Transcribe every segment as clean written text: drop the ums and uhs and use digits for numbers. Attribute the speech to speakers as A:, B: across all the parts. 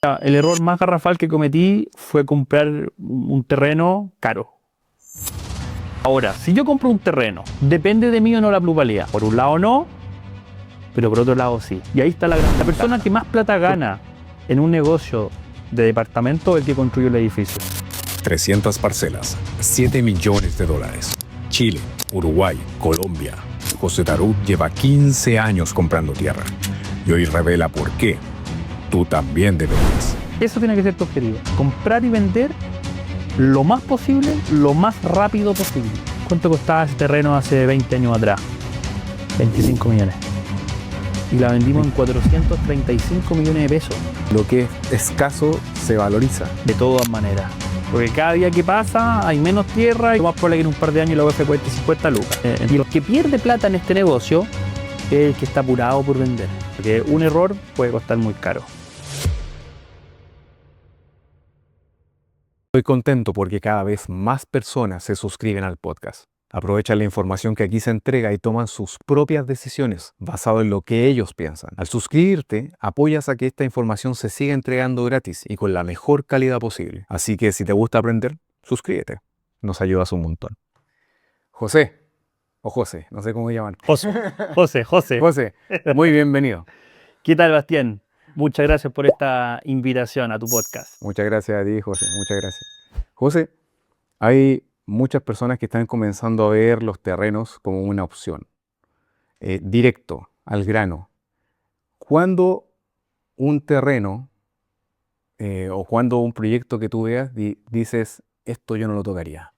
A: El error más garrafal que cometí fue comprar un terreno caro. Ahora, si yo compro un terreno, ¿depende de mí o no la plusvalía? Por un lado no, pero por otro lado sí. Y ahí está la gran... La persona que más plata gana en un negocio de departamento es el que construyó el edificio.
B: 300 parcelas, $7 millones. Chile, Uruguay, Colombia. José Tarut lleva 15 años comprando tierra y hoy revela por qué tú también deberías.
A: Eso tiene que ser tu objetivo. Comprar y vender lo más posible, lo más rápido posible. ¿Cuánto costaba ese terreno hace 20 años atrás? 25 millones. Y la vendimos en 435 millones de pesos.
B: Lo que es escaso se valoriza.
A: De todas maneras. Porque cada día que pasa hay menos tierra y lo más probable que en un par de años la UF cueste 50 lucas. Y el que pierde plata en este negocio es el que está apurado por vender. Porque un error puede costar muy caro.
B: Estoy contento porque cada vez más personas se suscriben al podcast. Aprovechan la información que aquí se entrega y toman sus propias decisiones basado en lo que ellos piensan. Al suscribirte, apoyas a que esta información se siga entregando gratis y con la mejor calidad posible. Así que si te gusta aprender, suscríbete. Nos ayudas un montón. José, o José, no sé cómo llaman. José, muy bienvenido.
A: ¿Qué tal, Bastián? Muchas gracias por esta invitación a tu podcast.
B: Muchas gracias a ti, José, muchas gracias. José, hay muchas personas que están comenzando a ver los terrenos como una opción. Directo, al grano. Cuando un terreno o cuando un proyecto que tú veas dices, esto yo no lo tocaría.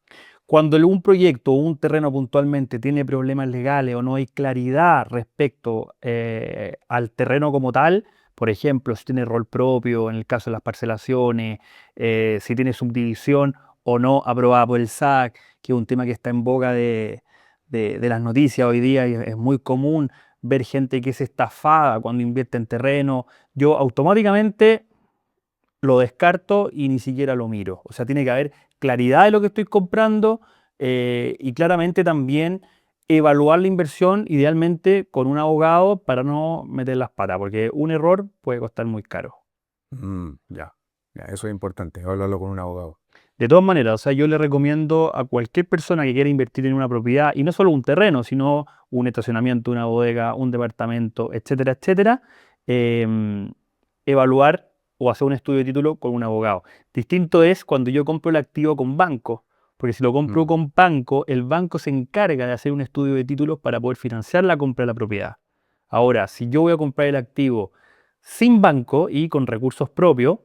A: Cuando un proyecto o un terreno puntualmente tiene problemas legales o no hay claridad respecto al terreno como tal, por ejemplo, si tiene rol propio, en el caso de las parcelaciones, si tiene subdivisión o no aprobada por el SAC, que es un tema que está en boga de las noticias hoy día y es muy común ver gente que es estafada cuando invierte en terreno. Yo automáticamente lo descarto y ni siquiera lo miro. O sea, tiene que haber claridad de lo que estoy comprando y claramente también evaluar la inversión, idealmente con un abogado para no meter las patas, porque un error puede costar muy caro.
B: Ya, eso es importante, hablarlo con un abogado.
A: De todas maneras, o sea, yo le recomiendo a cualquier persona que quiera invertir en una propiedad, y no solo un terreno, sino un estacionamiento, una bodega, un departamento, etcétera, etcétera, evaluar o hacer un estudio de título con un abogado. Distinto es cuando yo compro el activo con banco, porque si lo compro con banco, el banco se encarga de hacer un estudio de títulos para poder financiar la compra de la propiedad. Ahora, si yo voy a comprar el activo sin banco y con recursos propios,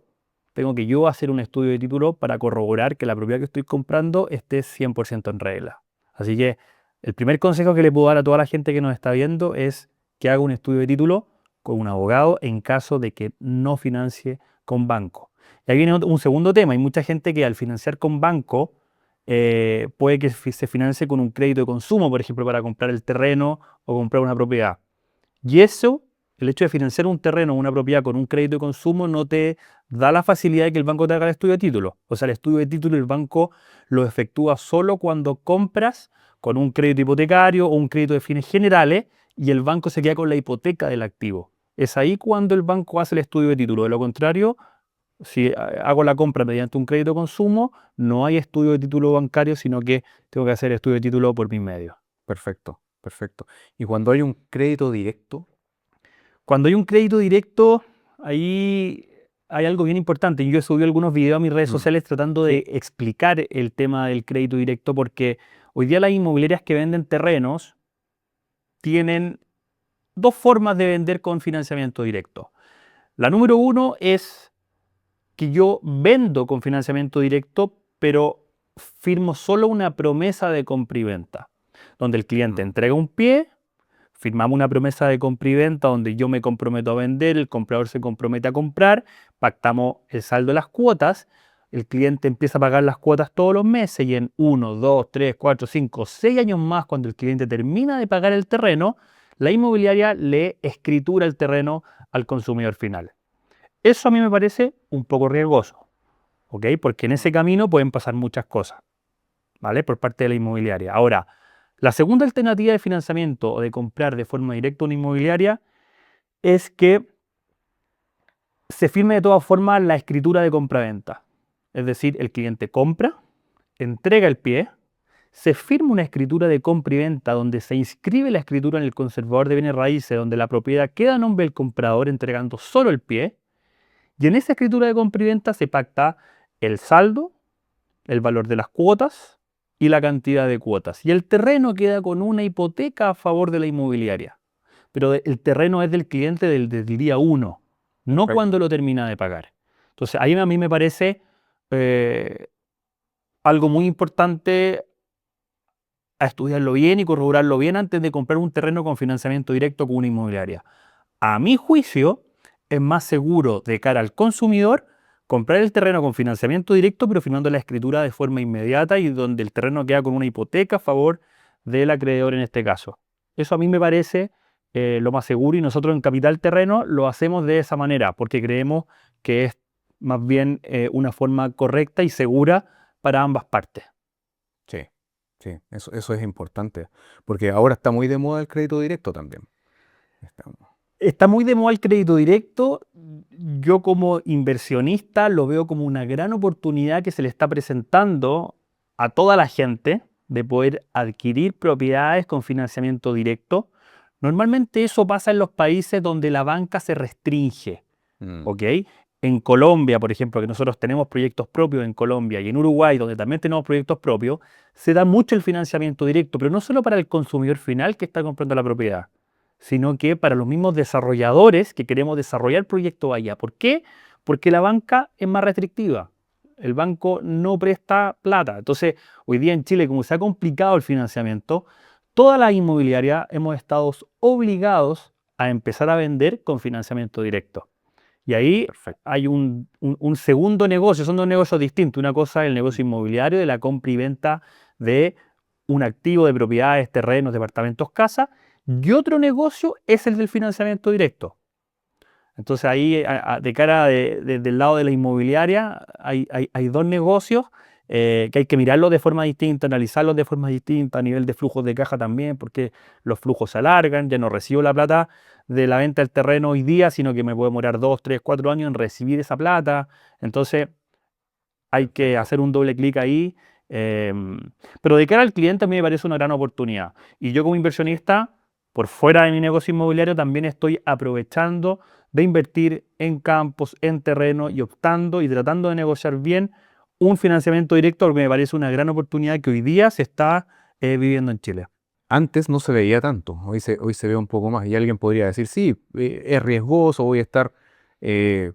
A: tengo que yo hacer un estudio de título para corroborar que la propiedad que estoy comprando esté 100% en regla. Así que el primer consejo que le puedo dar a toda la gente que nos está viendo es que haga un estudio de título con un abogado en caso de que no financie con banco. Y ahí viene un segundo tema. Hay mucha gente que al financiar con banco puede que se financie con un crédito de consumo, por ejemplo, para comprar el terreno o comprar una propiedad. Y eso, el hecho de financiar un terreno o una propiedad con un crédito de consumo no te da la facilidad de que el banco te haga el estudio de título. O sea, el estudio de título el banco lo efectúa solo cuando compras con un crédito hipotecario o un crédito de fines generales y el banco se queda con la hipoteca del activo. Es ahí cuando el banco hace el estudio de título. De lo contrario, si hago la compra mediante un crédito de consumo, no hay estudio de título bancario, sino que tengo que hacer estudio de título por mis medios.
B: Perfecto, perfecto. Y cuando hay un crédito directo,
A: Cuando hay un crédito directo, ahí hay algo bien importante. Yo he subido algunos videos a mis redes sociales tratando de explicar el tema del crédito directo porque hoy día las inmobiliarias que venden terrenos tienen dos formas de vender con financiamiento directo. La número uno es que yo vendo con financiamiento directo, pero firmo solo una promesa de compra y venta, donde el cliente entrega un pie. Firmamos una promesa de compra y venta donde yo me comprometo a vender, el comprador se compromete a comprar, pactamos el saldo de las cuotas, el cliente empieza a pagar las cuotas todos los meses y en 1, 2, 3, 4, 5, 6 años más, cuando el cliente termina de pagar el terreno, la inmobiliaria le escritura el terreno al consumidor final. Eso a mí me parece un poco riesgoso, ¿ok? Porque en ese camino pueden pasar muchas cosas, ¿vale? Por parte de la inmobiliaria. Ahora, la segunda alternativa de financiamiento o de comprar de forma directa una inmobiliaria es que se firme de todas formas la escritura de compraventa. Es decir, el cliente compra, entrega el pie, se firma una escritura de compra y venta donde se inscribe la escritura en el conservador de bienes raíces, donde la propiedad queda a nombre del comprador entregando solo el pie, y en esa escritura de compra y venta se pacta el saldo, el valor de las cuotas y la cantidad de cuotas. Y el terreno queda con una hipoteca a favor de la inmobiliaria. Pero el terreno es del cliente del día 1, no
B: Perfecto.
A: cuando lo termina de pagar. Entonces, ahí a mí me parece eh, algo muy importante a estudiarlo bien y corroborarlo bien antes de comprar un terreno con financiamiento directo con una inmobiliaria. A mi juicio, es más seguro de cara al consumidor comprar el terreno con financiamiento directo, pero firmando la escritura de forma inmediata y donde el terreno queda con una hipoteca a favor del acreedor en este caso. Eso a mí me parece lo más seguro y nosotros en Capital Terreno lo hacemos de esa manera porque creemos que es más bien una forma correcta y segura para ambas partes.
B: Sí, sí, eso es importante, porque ahora está muy de moda el crédito directo también. Está-
A: Está muy de moda el crédito directo. Yo como inversionista lo veo como una gran oportunidad que se le está presentando a toda la gente de poder adquirir propiedades con financiamiento directo. Normalmente eso pasa en los países donde la banca se restringe,
B: Mm,
A: ¿ok? En Colombia, por ejemplo, que nosotros tenemos proyectos propios en Colombia y en Uruguay, donde también tenemos proyectos propios, se da mucho el financiamiento directo, pero no solo para el consumidor final que está comprando la propiedad, sino que para los mismos desarrolladores que queremos desarrollar proyectos allá. ¿Por qué? Porque la banca es más restrictiva. El banco no presta plata. Entonces, hoy día en Chile, como se ha complicado el financiamiento, todas las inmobiliarias hemos estado obligados a empezar a vender con financiamiento directo. Y ahí
B: perfecto.
A: hay un segundo negocio, son dos negocios distintos. Una cosa es el negocio inmobiliario de la compra y venta de un activo de propiedades, terrenos, departamentos, casas, y otro negocio es el del financiamiento directo. Entonces ahí, de cara del lado de la inmobiliaria, hay dos negocios que hay que mirarlos de forma distinta, analizarlos de forma distinta, a nivel de flujos de caja también, porque los flujos se alargan, ya no recibo la plata de la venta del terreno hoy día, sino que me puede demorar 2, 3, 4 años en recibir esa plata. Entonces hay que
B: Perfecto.
A: hacer un doble clic ahí. eh, pero de cara al cliente a mí me parece una gran oportunidad. Y yo como
B: Sí.
A: inversionista, por fuera de mi negocio inmobiliario, también estoy aprovechando de invertir en campos, en terreno y optando y tratando de negociar bien un financiamiento directo, porque me parece una gran oportunidad que hoy día se está viviendo en Chile.
B: Antes no se veía tanto, hoy se ve un poco más y alguien podría decir, sí, es riesgoso, voy a estar eh,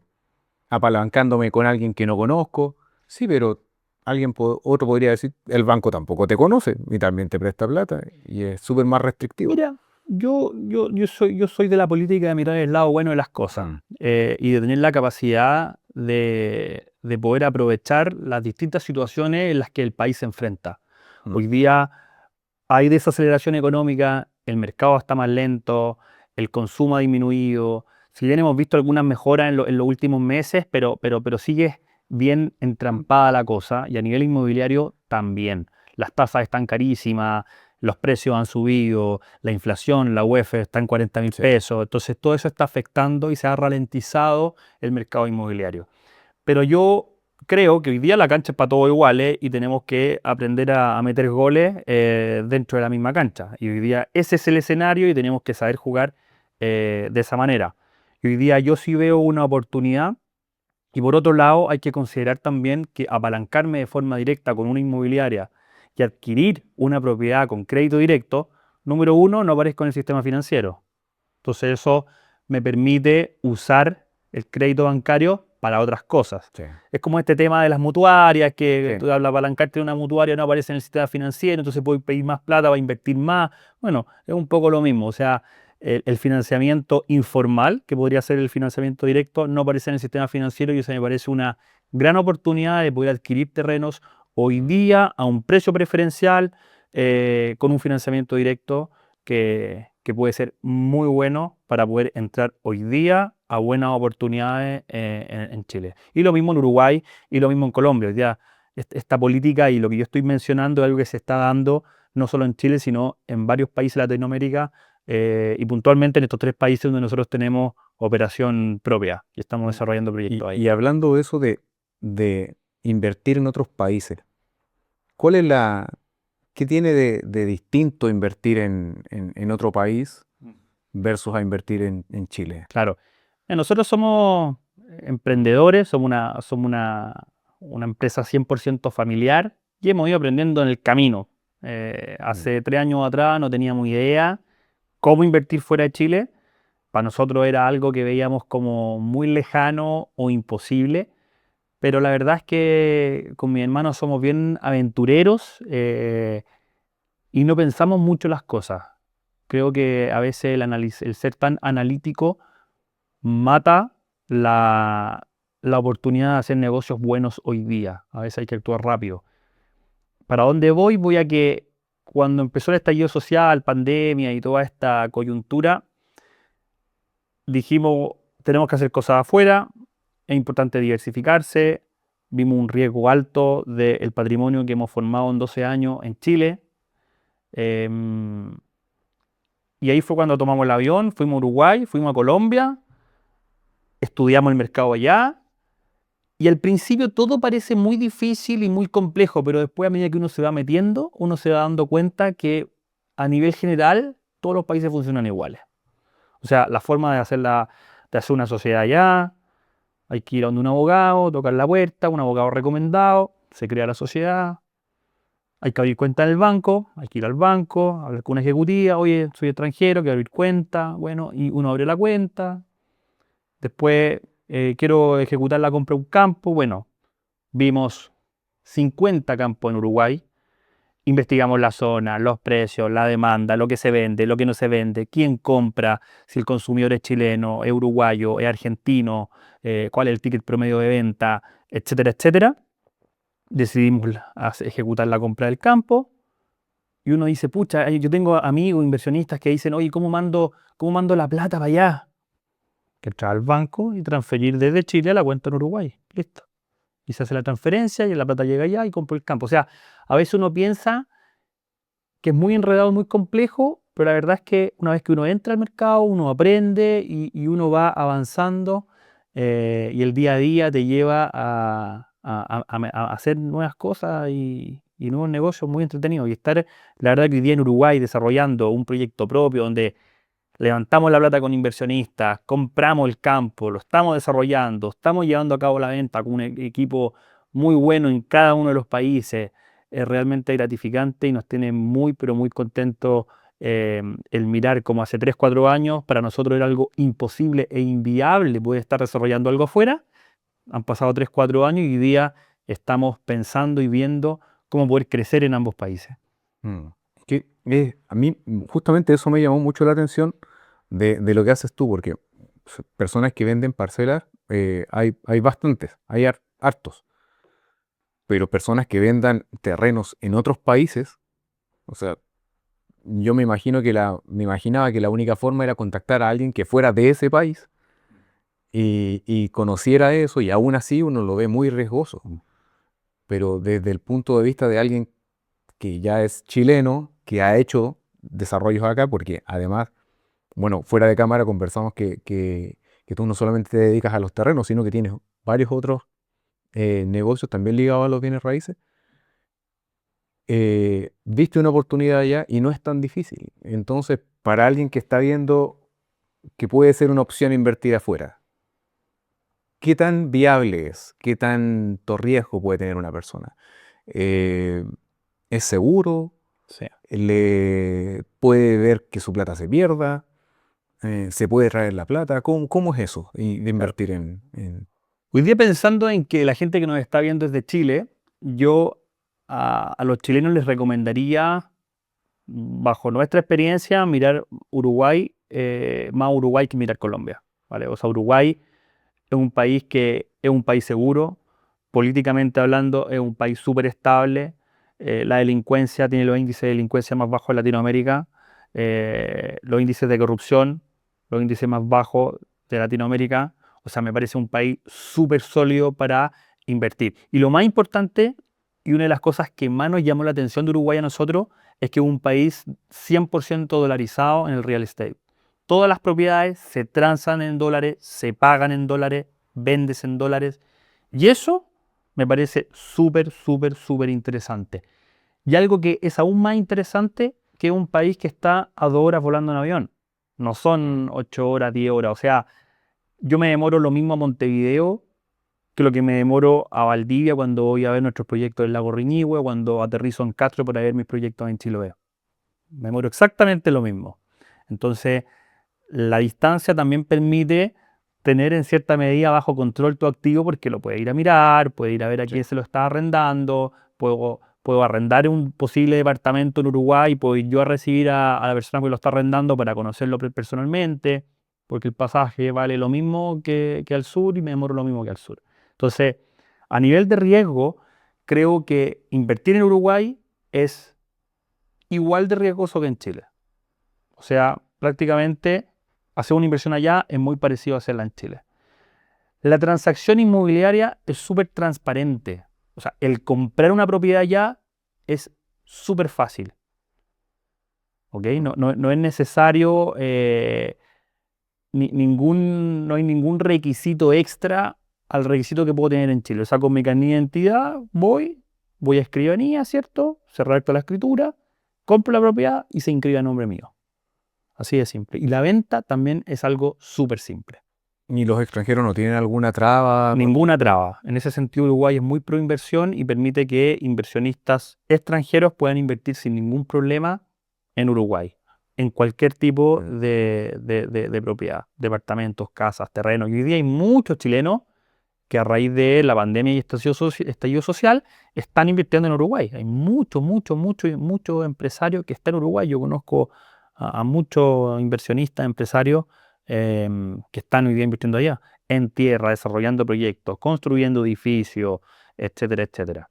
B: apalancándome con alguien que no conozco. Sí, pero otro podría decir, el banco tampoco te conoce y también te presta plata y es súper más restrictivo.
A: Mira, yo soy de la política de mirar el lado bueno de las cosas
B: Mm,
A: y de tener la capacidad de poder aprovechar las distintas situaciones en las que el país se enfrenta.
B: mm,
A: Hoy día hay desaceleración económica, el mercado está más lento, el consumo ha disminuido. Si bien hemos visto algunas mejoras en los últimos meses, pero sigue bien entrampada la cosa y a nivel inmobiliario también. Las tasas están carísimas, los precios han subido, la inflación, la UEF está en 40.000
B: sí,
A: pesos. Entonces todo eso está afectando y se ha ralentizado el mercado inmobiliario. Pero yo creo que hoy día la cancha es para todos iguales y tenemos que aprender a meter goles dentro de la misma cancha. Y hoy día ese es el escenario y tenemos que saber jugar de esa manera. Y hoy día yo sí veo una oportunidad y por otro lado hay que considerar también que apalancarme de forma directa con una inmobiliaria y adquirir una propiedad con crédito directo, número uno, no aparezco en el sistema financiero. Entonces eso me permite usar el crédito bancario para otras cosas.
B: sí,
A: Es como este tema de las mutuarias, que
B: sí,
A: tú hablas apalancarte de una mutuaria no aparece en el sistema financiero, entonces puedo pedir más plata para invertir más. Bueno, es un poco lo mismo. O sea, el financiamiento informal, que podría ser el financiamiento directo, no aparece en el sistema financiero y eso me parece una gran oportunidad de poder adquirir terrenos hoy
B: mm,
A: día a un precio preferencial con un financiamiento directo que puede ser muy bueno para poder entrar hoy día a buenas oportunidades en Chile. Y lo mismo en Uruguay y lo mismo en Colombia. Hoy día esta política y lo que yo estoy mencionando es algo que se está dando no solo en Chile, sino en varios países de Latinoamérica y puntualmente en estos tres países donde nosotros tenemos operación propia y estamos desarrollando proyectos ahí.
B: Y hablando de eso de invertir en otros países, ¿cuál es qué tiene de distinto invertir en otro país versus a invertir en Chile?
A: Claro. Nosotros somos emprendedores, somos una empresa 100% familiar y hemos ido aprendiendo en el camino. Hace 3 años atrás no teníamos idea cómo invertir fuera de Chile. Para nosotros era algo que veíamos como muy lejano o imposible, pero la verdad es que con mi hermano somos bien aventureros y no pensamos mucho las cosas. Creo que a veces el ser tan analítico mata la oportunidad de hacer negocios buenos hoy día. A veces hay que actuar rápido. ¿Para dónde voy? Voy a que cuando empezó el estallido social, pandemia y toda esta coyuntura, dijimos, tenemos que hacer cosas afuera, es importante diversificarse, vimos un riesgo alto del patrimonio que hemos formado en 12 años en Chile. Y ahí fue cuando tomamos el avión, fuimos a Uruguay, fuimos a Colombia, estudiamos el mercado allá. Y al principio todo parece muy difícil y muy complejo, pero después a medida que uno se va metiendo, uno se va dando cuenta que a nivel general todos los países funcionan iguales. O sea, la forma de hacer una sociedad allá, hay que ir a donde un abogado, tocar la puerta, un abogado recomendado, se crea la sociedad, hay que abrir cuenta en el banco, hay que ir al banco, hablar con una ejecutiva, oye, soy extranjero, quiero abrir cuenta, bueno, y uno abre la cuenta, después quiero ejecutar la compra de un campo, bueno, vimos 50 campos en Uruguay, investigamos la zona, los precios, la demanda, lo que se vende, lo que no se vende, quién compra, si el consumidor es chileno, es uruguayo, es argentino, cuál es el ticket promedio de venta, etcétera, etcétera. Decidimos ejecutar la compra del campo y uno dice, pucha, yo tengo amigos inversionistas que dicen, oye, ¿cómo mando la plata para allá? Que entrar al banco y transferir desde Chile a la cuenta en Uruguay. Listo. Y se hace la transferencia y la plata llega allá y compro el campo. O sea, a veces uno piensa que es muy enredado, muy complejo, pero la verdad es que una vez que uno entra al mercado, uno aprende y uno va avanzando y el día a día te lleva a hacer nuevas cosas y nuevos negocios muy entretenidos. Y estar, la verdad que hoy día en Uruguay desarrollando un proyecto propio donde levantamos la plata con inversionistas, compramos el campo, lo estamos desarrollando, estamos llevando a cabo la venta con un equipo muy bueno en cada uno de los países. Es realmente gratificante y nos tiene muy, pero muy contentos el mirar como hace 3 4 años para nosotros era algo imposible e inviable poder estar desarrollando algo afuera. Han pasado 3 4 años y hoy día estamos pensando y viendo cómo poder crecer en ambos países.
B: Mm. A mí justamente eso me llamó mucho la atención de lo que haces tú, porque personas que venden parcelas hay bastantes, hay hartos, pero personas que vendan terrenos en otros países, o sea, yo me imaginaba que la única forma era contactar a alguien que fuera de ese país y conociera eso, y aún así uno lo ve muy riesgoso. Pero desde el punto de vista de alguien que ya es chileno, que ha hecho desarrollos acá, porque además, bueno, fuera de cámara conversamos que tú no solamente te dedicas a los terrenos, sino que tienes varios otros negocios también ligados a los bienes raíces. Viste una oportunidad allá y no es tan difícil. Entonces, para alguien que está viendo que puede ser una opción invertir afuera, ¿qué tan viable es? ¿Qué tanto riesgo puede tener una persona? Eh, ¿Es seguro?
A: Sí.
B: ¿Le puede ver que su plata se pierda? ¿Se puede traer la plata? ¿Cómo es eso de
A: Claro.
B: invertir en...
A: Hoy día pensando en que la gente que nos está viendo es de Chile, yo a los chilenos les recomendaría, bajo nuestra experiencia, mirar Uruguay, más Uruguay que mirar Colombia, ¿vale? O sea, Uruguay es un país que es un país seguro, políticamente hablando es un país súper estable, la delincuencia tiene los índices de delincuencia más bajos en Latinoamérica, los índices de corrupción, los índices más bajos de Latinoamérica, o sea, me parece un país súper sólido para invertir. Y lo más importante, y una de las cosas que más nos llamó la atención de Uruguay a nosotros, es que es un país 100% dolarizado en el real estate. Todas las propiedades se transan en dólares, se pagan en dólares, vendes en dólares. Y eso me parece súper, súper, súper interesante. Y algo que es aún más interesante, que un país que está a 2 horas volando en avión. No son 8 horas, 10 horas. O sea, yo me demoro lo mismo a Montevideo que lo que me demoro a Valdivia cuando voy a ver nuestros proyectos en Lago Riñihue, cuando aterrizo en Castro para ver mis proyectos en Chiloé. Me demoro exactamente lo mismo. Entonces, la distancia también permite tener en cierta medida bajo control tu activo porque lo puedes ir a mirar, puedes ir a ver a
B: Sí.
A: quién se lo está arrendando, puedo arrendar un posible departamento en Uruguay y puedo ir yo a recibir a la persona que lo está arrendando para conocerlo personalmente, porque el pasaje vale lo mismo que al sur y me demoro lo mismo que al sur. Entonces, a nivel de riesgo, creo que invertir en Uruguay es igual de riesgoso que en Chile. O sea, prácticamente hacer una inversión allá es muy parecido a hacerla en Chile. La transacción inmobiliaria es súper transparente. O sea, el comprar una propiedad allá es súper fácil. ¿Ok? No es necesario no hay ningún requisito extra al requisito que puedo tener en Chile. O sea, con mi carnet de identidad voy a escribanía, ¿cierto? Se redacta la escritura, compro la propiedad y se inscribe a nombre mío. Así de simple. Y la venta también es algo súper simple.
B: ¿Y los extranjeros no tienen alguna traba?
A: Ninguna traba. En ese sentido, Uruguay es muy pro inversión y permite que inversionistas extranjeros puedan invertir sin ningún problema en Uruguay, en cualquier tipo
B: Mm.
A: de propiedad, departamentos, casas, terrenos. Y hoy día hay muchos chilenos que a raíz de la pandemia y estallido social están invirtiendo en Uruguay. Hay muchos empresarios que están en Uruguay. Yo conozco a muchos inversionistas, empresarios que están hoy día invirtiendo allá, en tierra, desarrollando proyectos, construyendo edificios, etcétera, etcétera.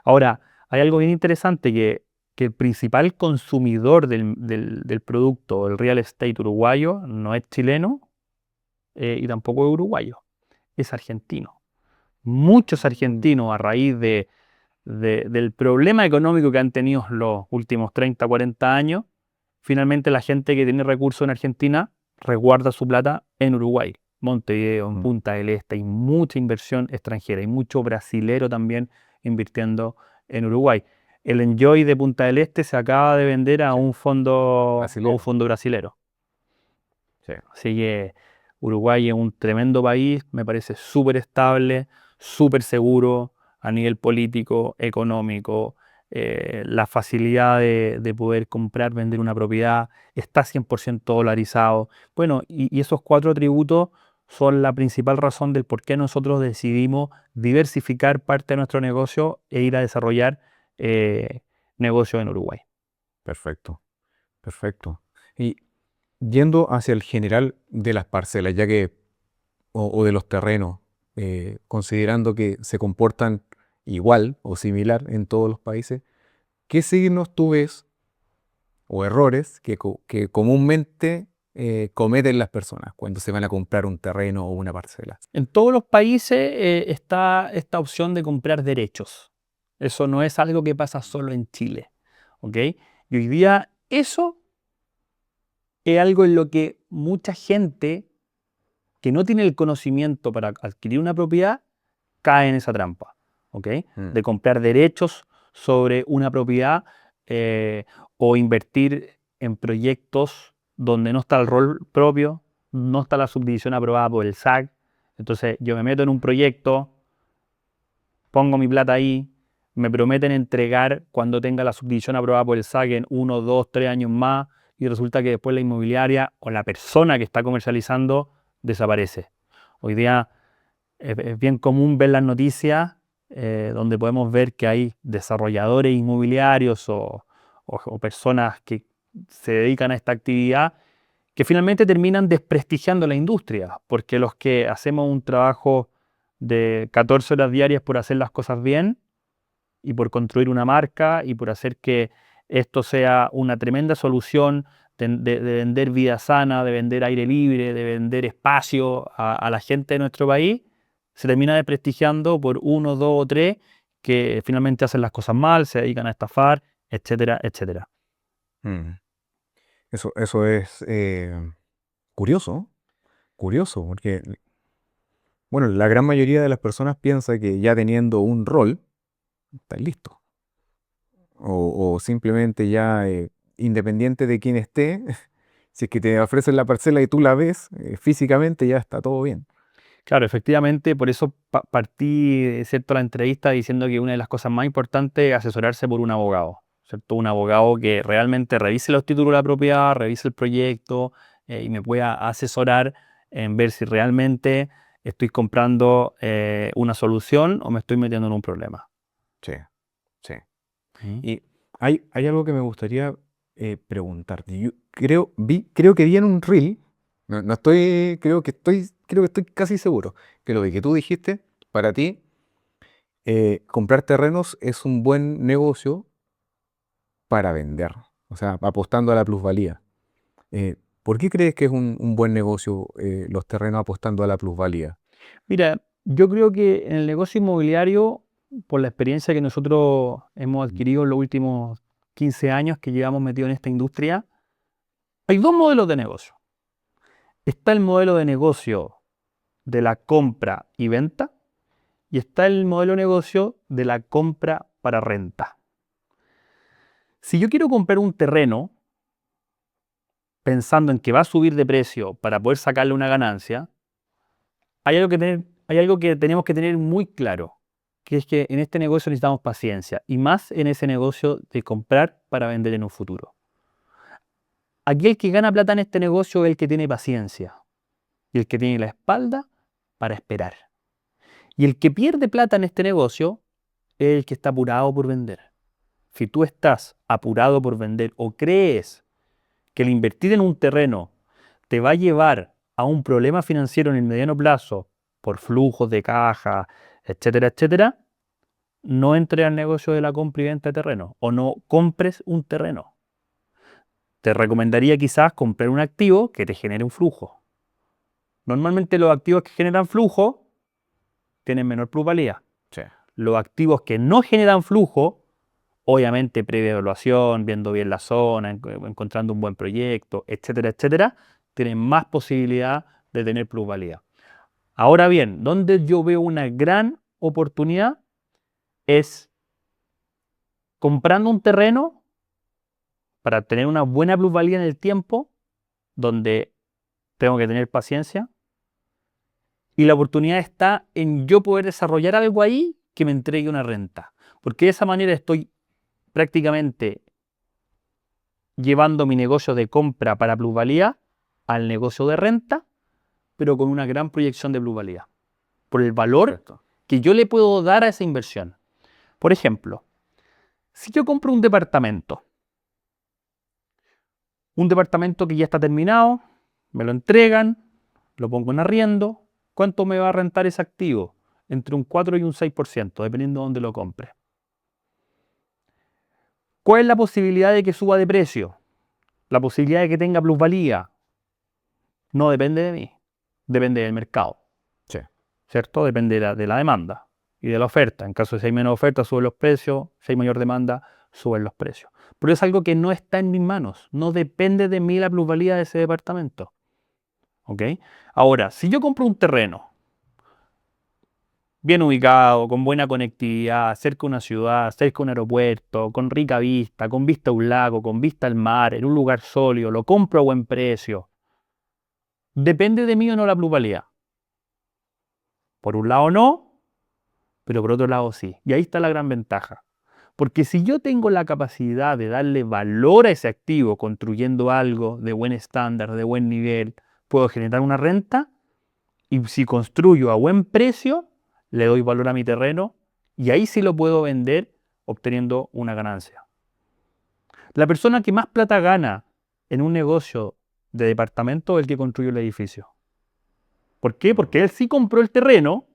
A: Ahora, hay algo bien interesante que el principal consumidor del producto, el real estate uruguayo, no es chileno y tampoco es uruguayo, es argentino. Muchos argentinos a raíz del problema económico que han tenido los últimos 30, 40 años, finalmente la gente que tiene recursos en Argentina resguarda su plata en Uruguay, Montevideo, en
B: Mm.
A: Punta del Este, hay mucha inversión extranjera, hay mucho brasilero también invirtiendo en Uruguay. El Enjoy de Punta del Este se acaba de vender a
B: Sí.
A: un
B: Brasilero.
A: fondo brasilero.
B: Sí.
A: Así que Uruguay es un tremendo país, me parece súper estable, súper seguro a nivel político, económico, la facilidad de poder comprar, vender una propiedad, está 100% dolarizado. Bueno, y esos 4 atributos son la principal razón del por qué nosotros decidimos diversificar parte de nuestro negocio e ir a desarrollar negocios en Uruguay.
B: Perfecto. Perfecto. Y yendo hacia el general de las parcelas, ya que, o de los terrenos, considerando que se comportan igual o similar en todos los países, ¿qué signos tú ves o errores que comúnmente cometen las personas cuando se van a comprar un terreno o una parcela?
A: En todos los países está esta opción de comprar derechos. Eso no es algo que pasa solo en Chile. ¿Ok? Y hoy día eso es algo en lo que mucha gente que no tiene el conocimiento para adquirir una propiedad cae en esa trampa. ¿Ok?
B: Mm.
A: De comprar derechos sobre una propiedad eh, o invertir en proyectos donde no está el rol propio, no está la subdivisión aprobada por el SAC. Entonces yo me meto en un proyecto, pongo mi plata ahí, me prometen entregar cuando tenga la subdivisión aprobada por el SAC en 1, 2, 3 años más y resulta que después la inmobiliaria o la persona que está comercializando desaparece. Hoy día es bien común ver las noticias donde podemos ver que hay desarrolladores inmobiliarios o personas que se dedican a esta actividad que finalmente terminan desprestigiando la industria, porque los que hacemos un trabajo de 14 horas diarias por hacer las cosas bien y por construir una marca y por hacer que esto sea una tremenda solución de vender vida sana, de vender aire libre, de vender espacio a la gente de nuestro país, se termina desprestigiando por uno, dos o tres que finalmente hacen las cosas mal, se dedican a estafar, etcétera, etcétera.
B: Mm. Eso es Curioso, curioso, porque, bueno, la gran mayoría de las personas piensa que ya teniendo un rol, estás listo. O simplemente ya, independiente de quién esté, si es que te ofrecen la parcela y tú la ves, físicamente ya está todo bien.
A: Claro, efectivamente, por eso partí, ¿cierto?, la entrevista diciendo que una de las cosas más importantes es asesorarse por un abogado, ¿cierto? Un abogado que realmente revise los títulos de la propiedad, revise el proyecto y me pueda asesorar en ver si realmente estoy comprando una solución o me estoy metiendo en un problema.
B: Sí, sí.
A: ¿Mm?
B: Y hay algo que me gustaría preguntarte. Yo creo que vi en un reel, no estoy, creo que estoy casi seguro, que lo vi, que tú dijiste, para ti, comprar terrenos es un buen negocio para vender, o sea, apostando a la plusvalía. ¿Por qué crees que es un buen negocio los terrenos apostando a la plusvalía?
A: Mira, yo creo que en el negocio inmobiliario, por la experiencia que nosotros hemos
B: Mm.
A: adquirido en los últimos 15 años que llevamos metidos en esta industria, hay dos modelos de negocio. Está el modelo de negocio de la compra y venta y está el modelo de negocio de la compra para renta. Si yo quiero comprar un terreno pensando en que va a subir de precio para poder sacarle una ganancia, hay algo que tenemos que tener muy claro, que es que en este negocio necesitamos paciencia y más en ese negocio de comprar para vender en un futuro. Aquí el que gana plata en este negocio es el que tiene paciencia y el que tiene la espalda para esperar. Y el que pierde plata en este negocio es el que está apurado por vender. Si tú estás apurado por vender o crees que el invertir en un terreno te va a llevar a un problema financiero en el mediano plazo por flujos de caja, etcétera, etcétera, no entres al negocio de la compra y venta de terreno o no compres un terreno. Te recomendaría quizás comprar un activo que te genere un flujo. Normalmente los activos que generan flujo tienen menor plusvalía.
B: Sí.
A: Los activos que no generan flujo, obviamente previa evaluación, viendo bien la zona, encontrando un buen proyecto, etcétera, etcétera, tienen más posibilidad de tener plusvalía. Ahora bien, donde yo veo una gran oportunidad es comprando un terreno para tener una buena plusvalía en el tiempo, donde tengo que tener paciencia, y la oportunidad está en yo poder desarrollar algo ahí que me entregue una renta. Porque de esa manera estoy prácticamente llevando mi negocio de compra para plusvalía al negocio de renta, pero con una gran proyección de plusvalía, por el valor
B: Correcto.
A: que yo le puedo dar a esa inversión. Por ejemplo, si yo compro un departamento que ya está terminado, me lo entregan, lo pongo en arriendo, ¿cuánto me va a rentar ese activo? Entre un 4 y un 6%, dependiendo de dónde lo compre. ¿Cuál es la posibilidad de que suba de precio? La posibilidad de que tenga plusvalía no depende de mí, depende del mercado,
B: Sí.
A: ¿cierto? Depende de la demanda y de la oferta. En caso de si hay menos oferta, suben los precios, si hay mayor demanda, suben los precios. Pero es algo que no está en mis manos, no depende de mí la plusvalía de ese departamento. ¿Ok? Ahora, si yo compro un terreno bien ubicado, con buena conectividad, cerca de una ciudad, cerca de un aeropuerto, con rica vista, con vista a un lago, con vista al mar, en un lugar sólido, lo compro a buen precio, ¿depende de mí o no la plusvalía? Por un lado no, pero por otro lado sí. Y ahí está la gran ventaja. Porque si yo tengo la capacidad de darle valor a ese activo construyendo algo de buen estándar, de buen nivel, puedo generar una renta. Y si construyo a buen precio, le doy valor a mi terreno y ahí sí lo puedo vender obteniendo una ganancia. La persona que más plata gana en un negocio de departamento es el que construyó el edificio. ¿Por qué? Porque él sí compró el terreno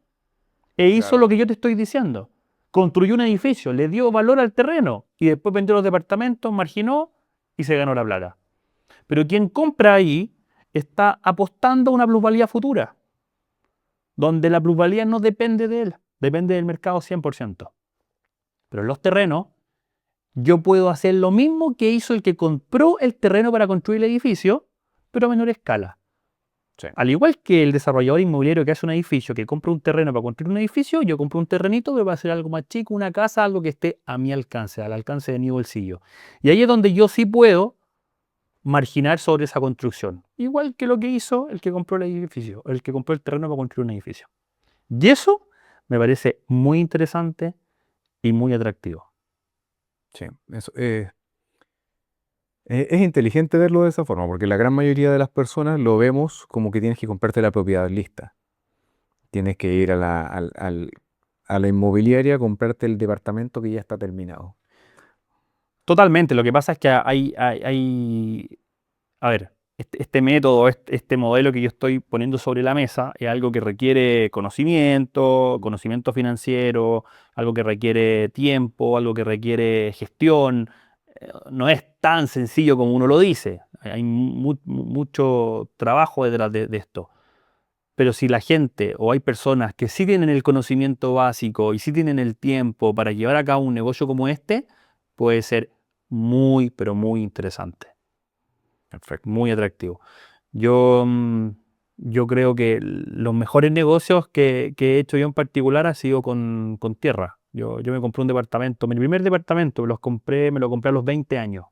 A: e hizo
B: Claro.
A: lo que yo te estoy diciendo. Construyó un edificio, le dio valor al terreno y después vendió los departamentos, marginó y se ganó la plata. Pero quien compra ahí está apostando a una plusvalía futura, donde la plusvalía no depende de él, depende del mercado 100%. Pero en los terrenos, yo puedo hacer lo mismo que hizo el que compró el terreno para construir el edificio, pero a menor escala.
B: Sí.
A: Al igual que el desarrollador inmobiliario que hace un edificio, que compra un terreno para construir un edificio, yo compro un terrenito pero para hacer algo más chico, una casa, algo que esté a mi alcance, al alcance de mi bolsillo. Y ahí es donde yo sí puedo marginar sobre esa construcción. Igual que lo que hizo el que compró el edificio, el que compró el terreno para construir un edificio. Y eso me parece muy interesante y muy atractivo.
B: Sí, eso, es inteligente verlo de esa forma, porque la gran mayoría de las personas lo vemos como que tienes que comprarte la propiedad lista. Tienes que ir a la inmobiliaria a comprarte el departamento que ya está terminado.
A: Totalmente, lo que pasa es que a ver, este método, este modelo que yo estoy poniendo sobre la mesa es algo que requiere conocimiento, conocimiento financiero, algo que requiere tiempo, algo que requiere gestión. No es tan sencillo como uno lo dice. Hay mucho trabajo detrás de esto. Pero si la gente o hay personas que sí tienen el conocimiento básico y sí tienen el tiempo para llevar a cabo un negocio como este, puede ser muy, pero muy interesante,
B: Perfecto.
A: muy atractivo. Yo creo que los mejores negocios que he hecho yo en particular ha sido con tierra. Yo me compré un departamento, mi primer departamento me lo compré a los 20 años.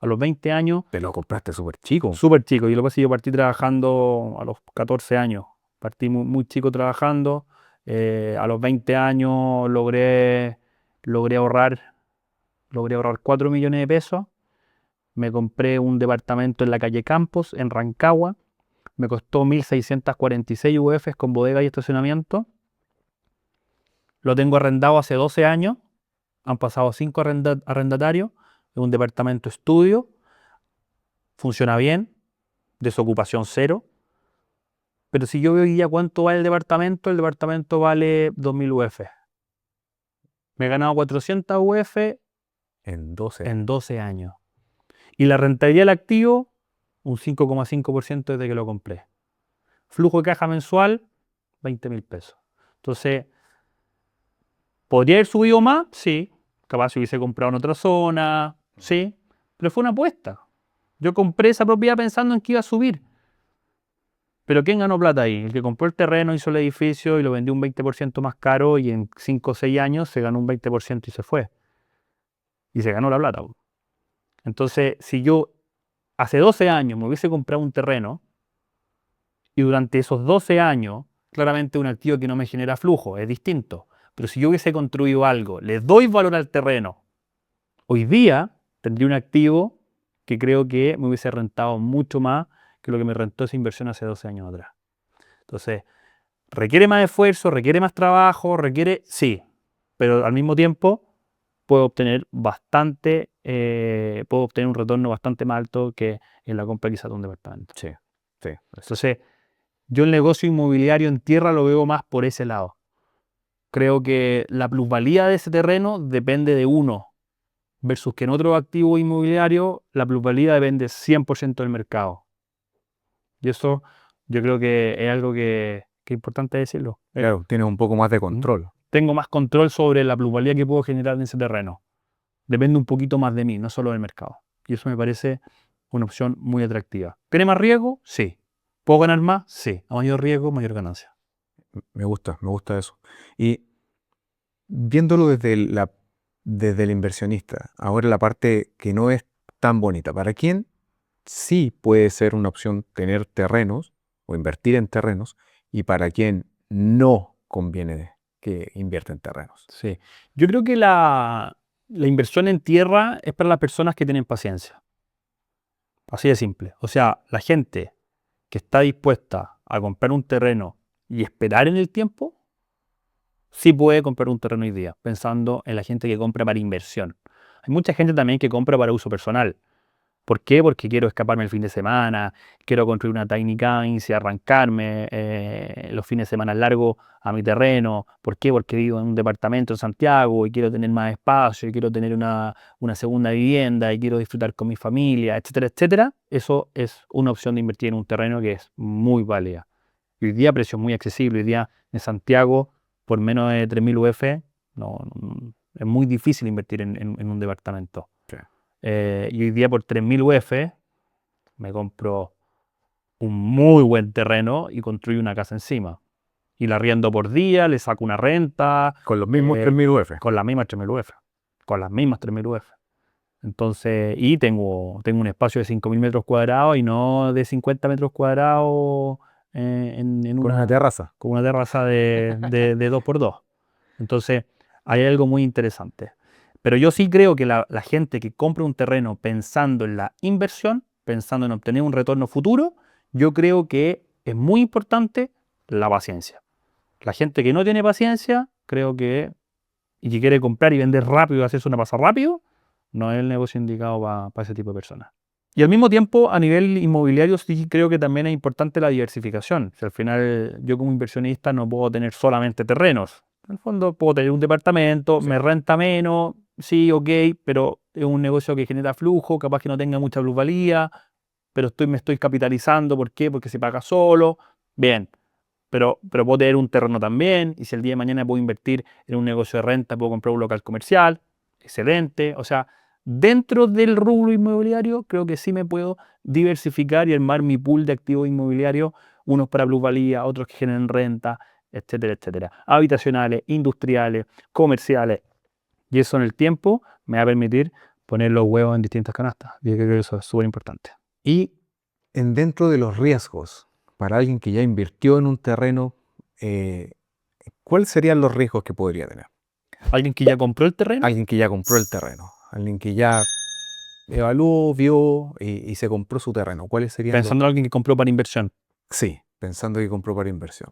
A: A los 20 años,
B: Te lo compraste súper chico.
A: súper chico. Y lo que pasa es que yo partí trabajando a los 14 años. Partí muy chico trabajando. A los 20 años logré ahorrar, logré ahorrar 4 millones de pesos. Me compré un departamento en la calle Campos, en Rancagua. Me costó 1.646 UFs con bodega y estacionamiento. Lo tengo arrendado hace 12 años. Han pasado 5 arrendatarios. Es un departamento estudio. Funciona bien. Desocupación cero. Pero si yo veo hoy día cuánto vale el departamento vale 2.000 UF. Me he ganado 400 UF
B: En 12
A: en
B: años.
A: 12 años. Y la rentabilidad del activo, un 5,5% desde que lo compré. Flujo de caja mensual, 20.000 pesos. Entonces, ¿podría haber subido más? Sí. Capaz si hubiese comprado en otra zona, sí. Pero fue una apuesta. Yo compré esa propiedad pensando en que iba a subir. Pero ¿quién ganó plata ahí? El que compró el terreno, hizo el edificio y lo vendió un 20% más caro y en 5 o 6 años se ganó un 20% y se fue. Y se ganó la plata. Entonces, si yo hace 12 años me hubiese comprado un terreno y durante esos 12 años, claramente un activo que no me genera flujo, es distinto. Pero si yo hubiese construido algo, le doy valor al terreno, hoy día tendría un activo que creo que me hubiese rentado mucho más que lo que me rentó esa inversión hace 12 años atrás. Entonces, requiere más esfuerzo, requiere más trabajo, sí, pero al mismo tiempo puedo obtener un retorno bastante más alto que en la compra quizás de un departamento.
B: Sí, sí.
A: Entonces, yo el negocio inmobiliario en tierra lo veo más por ese lado. Creo que la plusvalía de ese terreno depende de uno, versus que en otro activo inmobiliario la plusvalía depende 100% del mercado. Y eso yo creo que es algo que es importante decirlo.
B: Claro, tienes un poco más de
A: ¿Mm?
B: control.
A: Tengo más control sobre la plusvalía que puedo generar en ese terreno. Depende un poquito más de mí, no solo del mercado. Y eso me parece una opción muy atractiva. ¿Tiene más riesgo? Sí. ¿Puedo ganar más? Sí. A mayor riesgo, mayor ganancia.
B: Me gusta eso. Y viéndolo desde el inversionista, ahora la parte que no es tan bonita. ¿Para quién sí puede ser una opción tener terrenos o invertir en terrenos y para quién no conviene que invierta en terrenos?
A: Sí. Yo creo que la inversión en tierra es para las personas que tienen paciencia. Así de simple. O sea, la gente que está dispuesta a comprar un terreno y esperar en el tiempo, sí puede comprar un terreno hoy día, pensando en la gente que compra para inversión. Hay mucha gente también que compra para uso personal. ¿Por qué? Porque quiero escaparme el fin de semana, quiero construir una tiny cabins y arrancarme los fines de semana largos a mi terreno. ¿Por qué? Porque vivo en un departamento en Santiago y quiero tener más espacio y quiero tener una segunda vivienda y quiero disfrutar con mi familia, etcétera, etcétera. Eso es una opción de invertir en un terreno que es muy válida. Y hoy día precios muy accesibles. Hoy día en Santiago, por menos de 3.000 UF, es muy difícil invertir en un departamento.
B: Sí.
A: Y hoy día por 3.000 UF me compro un muy buen terreno y construyo una casa encima. Y la arriendo por día, le saco una renta.
B: Con los mismos 3.000 UF.
A: Con las mismas 3.000 UF. Con las mismas 3.000 UF. Entonces, y tengo un espacio de 5.000 metros cuadrados y no de 50 metros cuadrados
B: Con una terraza.
A: con una terraza de 2x2. Entonces, hay algo muy interesante. Pero yo sí creo que la gente que compra un terreno pensando en la inversión, pensando en obtener un retorno futuro, yo creo que es muy importante la paciencia. La gente que no tiene paciencia, creo que, y que quiere comprar y vender rápido y hacerse una pasada rápido, no es el negocio indicado para ese tipo de personas. Y al mismo tiempo, a nivel inmobiliario, sí creo que también es importante la diversificación. Si al final yo como inversionista no puedo tener solamente terrenos. En el fondo puedo tener un departamento,
B: Sí.
A: me renta menos, sí, ok, pero es un negocio que genera flujo, capaz que no tenga mucha plusvalía, pero me estoy capitalizando. ¿Por qué? Porque se paga solo. Bien, pero puedo tener un terreno también, y si el día de mañana puedo invertir en un negocio de renta, puedo comprar un local comercial, excelente. O sea, dentro del rubro inmobiliario, creo que sí me puedo diversificar y armar mi pool de activos inmobiliarios, unos para plusvalía, otros que generen renta, etcétera, etcétera. Habitacionales, industriales, comerciales. Y eso en el tiempo me va a permitir poner los huevos en distintas canastas. Yo creo que eso es súper importante.
B: Y dentro de los riesgos, para alguien que ya invirtió en un terreno, ¿cuáles serían los riesgos que podría tener?
A: Alguien que ya compró el terreno,
B: Alguien que ya compró el terreno, alguien que ya evaluó, vio y se compró su terreno. ¿Cuáles serían los...?
A: pensando en alguien que compró para inversión.
B: Sí, pensando que compró para inversión.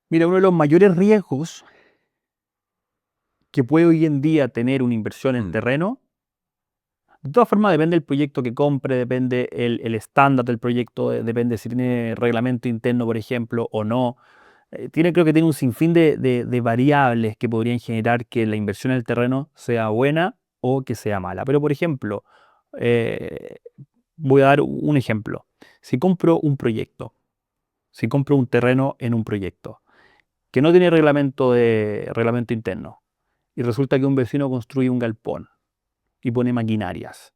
A: Mira, uno de los mayores riesgos que puede hoy en día tener una inversión en terreno, de todas formas depende del proyecto que compre, depende el estándar del proyecto, depende si tiene reglamento interno, por ejemplo, o no. Creo que tiene un sinfín de variables que podrían generar que la inversión en el terreno sea buena o que sea mala. Pero, por ejemplo, eh, voy a dar un ejemplo. Si compro un proyecto, si compro un terreno en un proyecto que no tiene reglamento interno, y resulta que un vecino construye un galpón y pone maquinarias.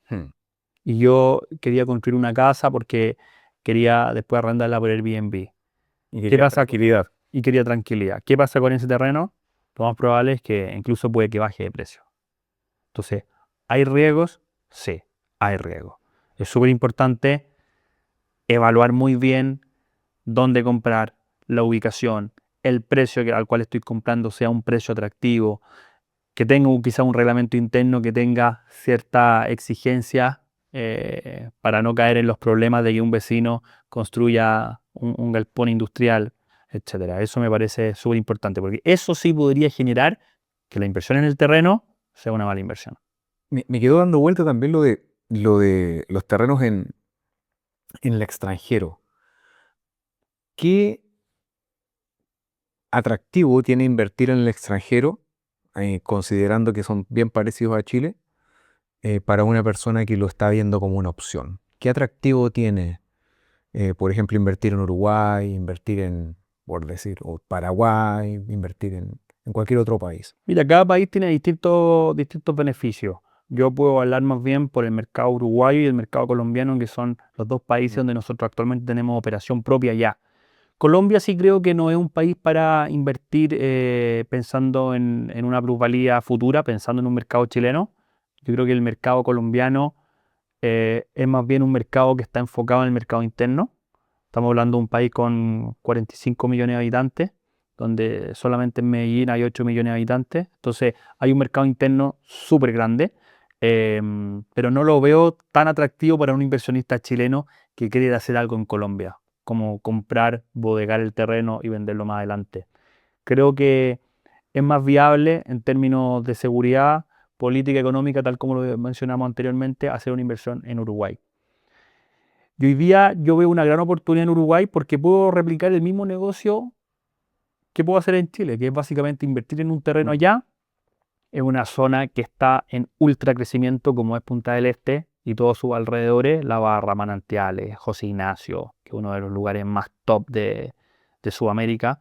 B: Hmm.
A: Y yo quería construir una casa porque quería después arrendarla por Airbnb.
B: Y
A: ¿Qué
B: quería
A: pasa?
B: tranquilidad.
A: Y quería tranquilidad. ¿Qué pasa con ese terreno? Lo más probable es que incluso puede que baje de precio. Entonces, ¿hay riesgos? Sí, hay riesgos. Es súper importante evaluar muy bien dónde comprar, la ubicación, el precio al cual estoy comprando sea un precio atractivo, que tenga quizá un reglamento interno que tenga cierta exigencia, para no caer en los problemas de que un vecino construya un galpón industrial, etcétera. Eso me parece súper importante, porque eso sí podría generar que la inversión en el terreno sea una mala inversión.
B: Me quedó dando vuelta también lo de los terrenos en el extranjero. ¿Qué atractivo tiene invertir en el extranjero, considerando que son bien parecidos a Chile, para una persona que lo está viendo como una opción? ¿Qué atractivo tiene, por ejemplo, invertir en Uruguay, invertir en, por decir, o Paraguay, invertir en cualquier otro país?
A: Mira, cada país tiene distintos beneficios. Yo puedo hablar más bien por el mercado uruguayo y el mercado colombiano, que son los dos países donde nosotros actualmente tenemos operación propia ya. Colombia sí creo que no es un país para invertir, pensando en una plusvalía futura, pensando en un mercado chileno. Yo creo que el mercado colombiano, es más bien un mercado que está enfocado en el mercado interno. Estamos hablando de un país con 45 millones de habitantes, donde solamente en Medellín hay 8 millones de habitantes. Entonces hay un mercado interno súper grande, pero no lo veo tan atractivo para un inversionista chileno que quiere hacer algo en Colombia, como comprar, bodegar el terreno y venderlo más adelante. Creo que es más viable en términos de seguridad, política económica, tal como lo mencionamos anteriormente, hacer una inversión en Uruguay. Y hoy día yo veo una gran oportunidad en Uruguay porque puedo replicar el mismo negocio que puedo hacer en Chile, que es básicamente invertir en un terreno
B: Mm.
A: allá, en una zona que está en ultra crecimiento como es Punta del Este y todos sus alrededores, La Barra, Manantiales, José Ignacio, que es uno de los lugares más top de Sudamérica.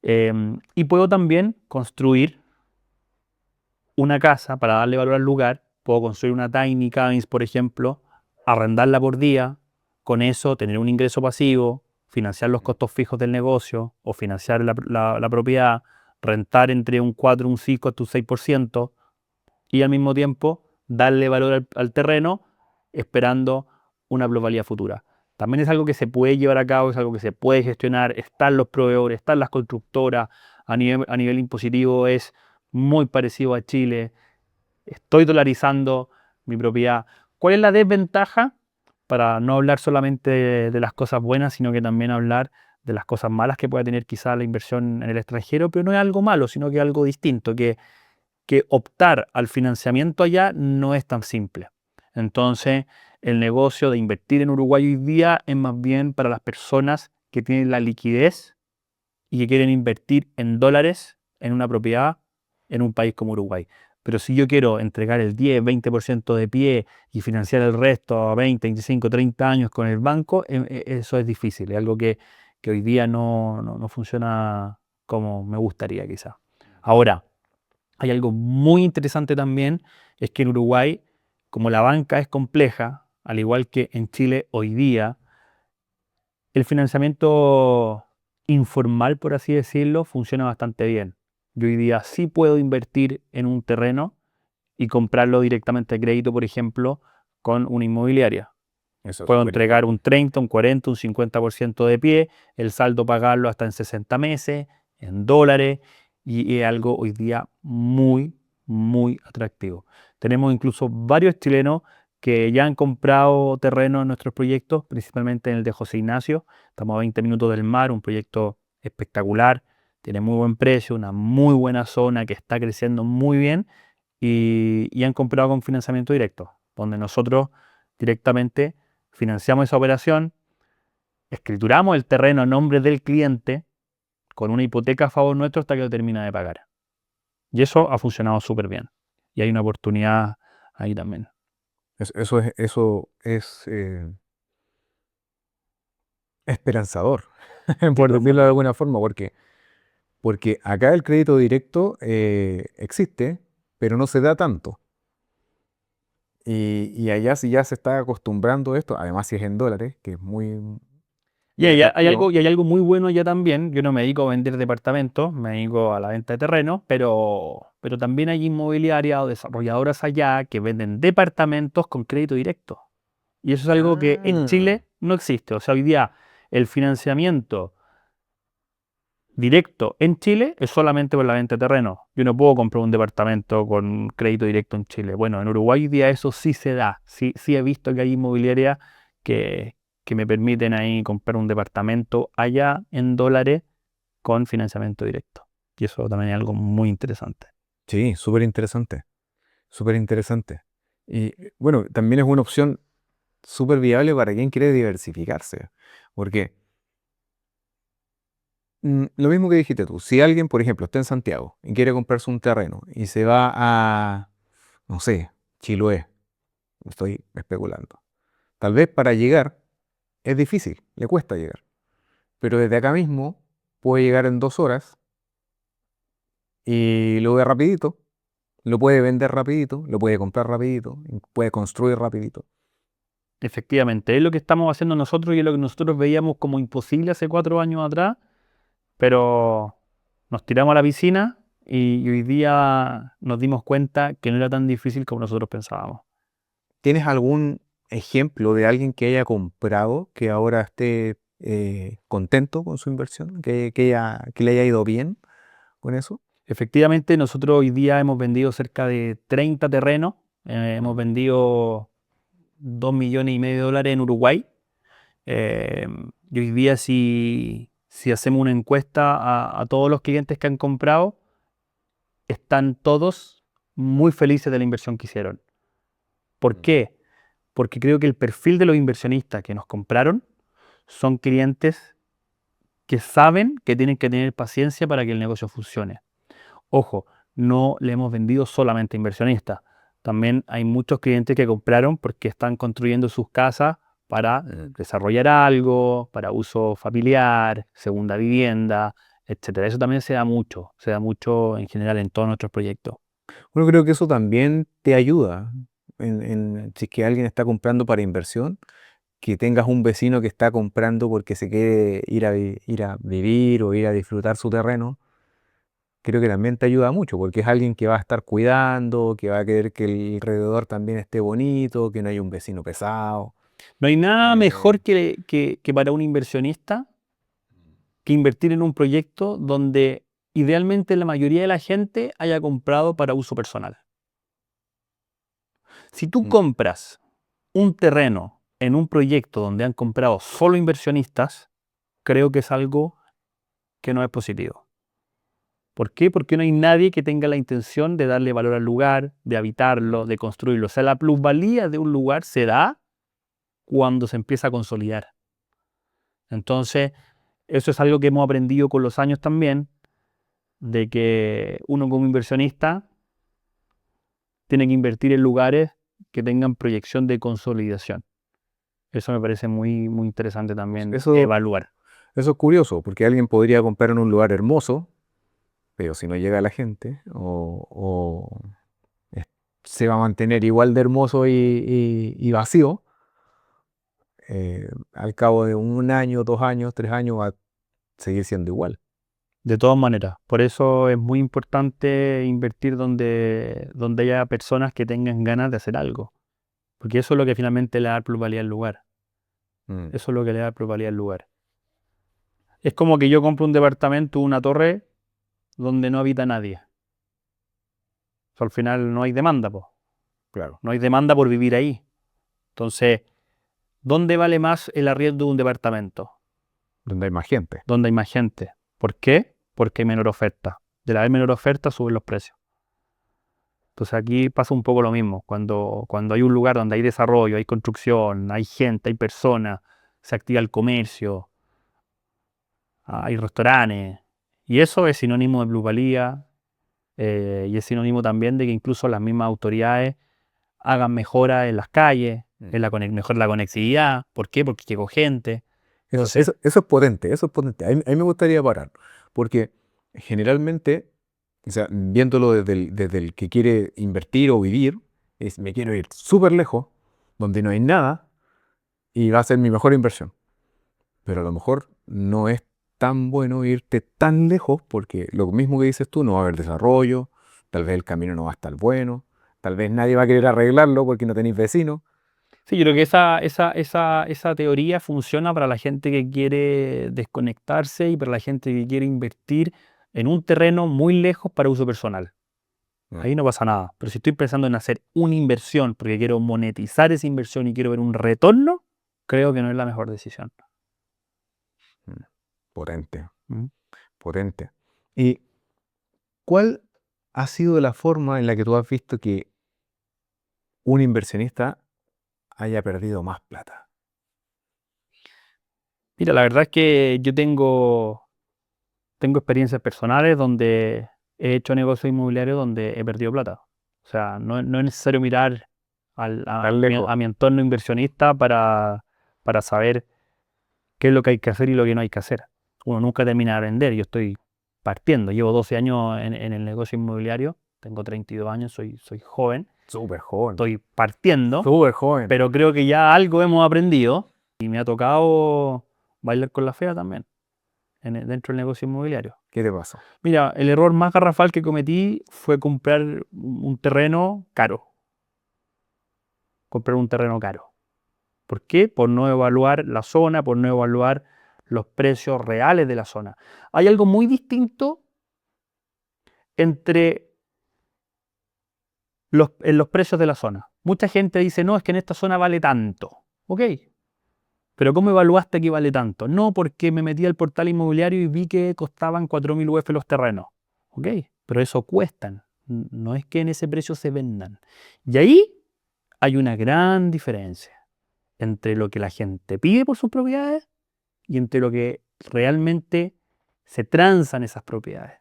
A: Y puedo también construir una casa para darle valor al lugar. Puedo construir una tiny cabins, por ejemplo, arrendarla por día, con eso tener un ingreso pasivo, financiar los costos fijos del negocio o financiar la propiedad, rentar entre un 4, un 5 hasta un 6% y al mismo tiempo darle valor al terreno esperando una plusvalía futura. También es algo que se puede llevar a cabo, es algo que se puede gestionar, están los proveedores, están las constructoras, a nivel impositivo es muy parecido a Chile, estoy dolarizando mi propiedad. ¿Cuál es la desventaja? Para no hablar solamente de las cosas buenas, sino que también hablar de las cosas malas que pueda tener quizá la inversión en el extranjero, pero no es algo malo, sino que es algo distinto, que optar al financiamiento allá no es tan simple. Entonces, el negocio de invertir en Uruguay hoy día es más bien para las personas que tienen la liquidez y que quieren invertir en dólares en una propiedad en un país como Uruguay. Pero si yo quiero entregar el 10, 20% de pie y financiar el resto a 20, 25, 30 años con el banco, eso es difícil. Es algo que hoy día no funciona como me gustaría quizá. Ahora, hay algo muy interesante también, es que en Uruguay, como la banca es compleja, al igual que en Chile hoy día, el financiamiento informal, por así decirlo, funciona bastante bien. Yo hoy día sí puedo invertir en un terreno y comprarlo directamente a crédito, por ejemplo, con una inmobiliaria.
B: Eso es
A: Puedo
B: súper
A: entregar
B: importante.
A: un 30, un 40, un 50% de pie, el saldo pagarlo hasta en 60 meses, en dólares, y es algo hoy día muy, muy atractivo. Tenemos incluso varios chilenos que ya han comprado terreno en nuestros proyectos, principalmente en el de José Ignacio. Estamos a 20 minutos del mar, un proyecto espectacular, tiene muy buen precio, una muy buena zona que está creciendo muy bien y han comprado con financiamiento directo, donde nosotros directamente financiamos esa operación, escrituramos el terreno a nombre del cliente con una hipoteca a favor nuestro hasta que lo termina de pagar. Y eso ha funcionado súper bien. Y hay una oportunidad ahí también.
B: Eso es esperanzador, por decirlo de
A: Esperanzador.
B: alguna forma, porque acá el crédito directo existe, pero no se da tanto. Y allá sí ya se está acostumbrando a esto, además si es en dólares, que es muy,
A: Y
B: muy atractivo.
A: hay algo muy bueno allá también. Yo no me dedico a vender departamentos, me dedico a la venta de terrenos, pero también hay inmobiliarias o desarrolladoras allá que venden departamentos con crédito directo. Y eso es algo que en
B: Ah,
A: Chile no existe. O sea, hoy día el financiamiento directo en Chile es solamente por la venta de terreno. Yo no puedo comprar un departamento con crédito directo en Chile. Bueno, en Uruguay hoy día eso sí se da. Sí, sí he visto que hay inmobiliarias que, que me permiten ahí comprar un departamento allá en dólares con financiamiento directo. Y eso también es algo muy interesante.
B: sí, súper interesante, súper interesante. Y bueno, también es una opción súper viable para quien quiere diversificarse, porque lo mismo que dijiste tú, si alguien, por ejemplo, está en Santiago y quiere comprarse un terreno y se va a, no sé, Chiloé, estoy especulando, tal vez para llegar es difícil, le cuesta llegar, pero desde acá mismo puede llegar en 2 horas y lo ve rapidito, lo puede vender rapidito, lo puede comprar rapidito, y puede construir rapidito.
A: Efectivamente, es lo que estamos haciendo nosotros y es lo que nosotros veíamos como imposible hace 4 años atrás, pero nos tiramos a la piscina y hoy día nos dimos cuenta que no era tan difícil como nosotros pensábamos.
B: ¿Tienes algún ejemplo de alguien que haya comprado, que ahora esté contento con su inversión, que le haya ido bien con eso?
A: Efectivamente, nosotros hoy día hemos vendido cerca de 30 terrenos, hemos
B: Mm.
A: vendido 2,5 millones de dólares en Uruguay. eh, y hoy día si hacemos una encuesta a todos los clientes que han comprado, están todos muy felices de la inversión que hicieron. ¿Por
B: Mm.
A: qué? Porque creo que el perfil de los inversionistas que nos compraron son clientes que saben que tienen que tener paciencia para que el negocio funcione. Ojo, no le hemos vendido solamente a inversionistas. También hay muchos clientes que compraron porque están construyendo sus casas para desarrollar algo, para uso familiar, segunda vivienda, etcétera. Eso también se da mucho en general en todos nuestros proyectos.
B: Bueno, creo que eso también te ayuda si es que alguien está comprando para inversión, que tengas un vecino que está comprando porque se quiere ir a vivir o ir a disfrutar su terreno, creo que también te ayuda mucho, porque es alguien que va a estar cuidando, que va a querer que el alrededor también esté bonito, que no haya un vecino pesado.
A: No hay nada
B: Eh,
A: mejor que para un inversionista que invertir en un proyecto donde idealmente la mayoría de la gente haya comprado para uso personal. Si tú
B: mm,
A: compras un terreno en un proyecto donde han comprado solo inversionistas, creo que es algo que no es positivo. ¿Por qué? Porque no hay nadie que tenga la intención de darle valor al lugar, de habitarlo, de construirlo. O sea, la plusvalía de un lugar se da cuando se empieza a consolidar. Entonces, eso es algo que hemos aprendido con los años también, de que uno como inversionista tiene que invertir en lugares que tengan proyección de consolidación. Eso me parece muy, muy interesante también
B: eso,
A: evaluar.
B: eso es curioso, porque alguien podría comprar en un lugar hermoso, pero si no llega la gente, es- se va a mantener igual de hermoso y vacío, al cabo de un año, 2 años, 3 años va a seguir siendo igual.
A: De todas maneras, por eso es muy importante invertir donde haya personas que tengan ganas de hacer algo, porque eso es lo que finalmente le da plusvalía al lugar.
B: Mm,
A: Eso es lo que le da plusvalía al lugar. Es como que yo compro un departamento, una torre, donde no habita nadie. O sea, al final no hay demanda, pues.
B: claro,
A: No hay demanda por vivir ahí. Entonces, ¿dónde vale más el arriendo de un departamento?
B: donde hay más gente.
A: Donde hay más gente. ¿Por qué? Porque hay menor oferta. De la haber menor oferta, suben los precios. Entonces aquí pasa un poco lo mismo. Cuando hay un lugar donde hay desarrollo, hay construcción, hay gente, hay personas, se activa el comercio, hay restaurantes. Y eso es sinónimo de plusvalía y es sinónimo también de que incluso las mismas autoridades hagan mejoras en las calles,
B: Mm.
A: mejora la conectividad. ¿Por qué? Porque llegó gente. Entonces,
B: Eso es potente, eso es potente. A mí me gustaría parar, porque generalmente, o sea, viéndolo desde el que quiere invertir o vivir, es me quiero ir súper lejos, donde no hay nada, y va a ser mi mejor inversión. Pero a lo mejor no es tan bueno irte tan lejos, porque lo mismo que dices tú, no va a haber desarrollo, tal vez el camino no va a estar bueno, tal vez nadie va a querer arreglarlo porque no tenéis vecinos.
A: sí, yo creo que esa teoría funciona para la gente que quiere desconectarse y para la gente que quiere invertir en un terreno muy lejos para uso personal.
B: Mm,
A: Ahí no pasa nada. Pero si estoy pensando en hacer una inversión porque quiero monetizar esa inversión y quiero ver un retorno, creo que no es la mejor decisión.
B: mm, Potente,
A: ¿Mm?
B: potente. ¿Y cuál ha sido la forma en la que tú has visto que un inversionista haya perdido más plata?
A: Mira, la verdad es que yo tengo experiencias personales donde he hecho negocios inmobiliarios donde he perdido plata. O sea, no es necesario mirar
B: Tan lejos.
A: a mi entorno inversionista para saber qué es lo que hay que hacer y lo que no hay que hacer. Uno nunca termina de aprender. Yo estoy partiendo. Llevo 12 años en el negocio inmobiliario. Tengo 32 años, soy joven.
B: Súper joven.
A: Estoy partiendo,
B: Súper joven.
A: pero creo que ya algo hemos aprendido y me ha tocado bailar con la fea también dentro del negocio inmobiliario.
B: ¿Qué te pasó?
A: Mira, el error más garrafal que cometí fue comprar un terreno caro. Comprar un terreno caro. ¿Por qué? Por no evaluar la zona, por no evaluar los precios reales de la zona. Hay algo muy distinto entre en los precios de la zona. Mucha gente dice, no, es que en esta zona vale tanto. Ok, pero ¿cómo evaluaste que vale tanto? No, porque me metí al portal inmobiliario y vi que costaban 4.000 UF los terrenos. Ok, pero eso cuestan. No es que en ese precio se vendan. Y ahí hay una gran diferencia entre lo que la gente pide por sus propiedades y entre lo que realmente se transan esas propiedades.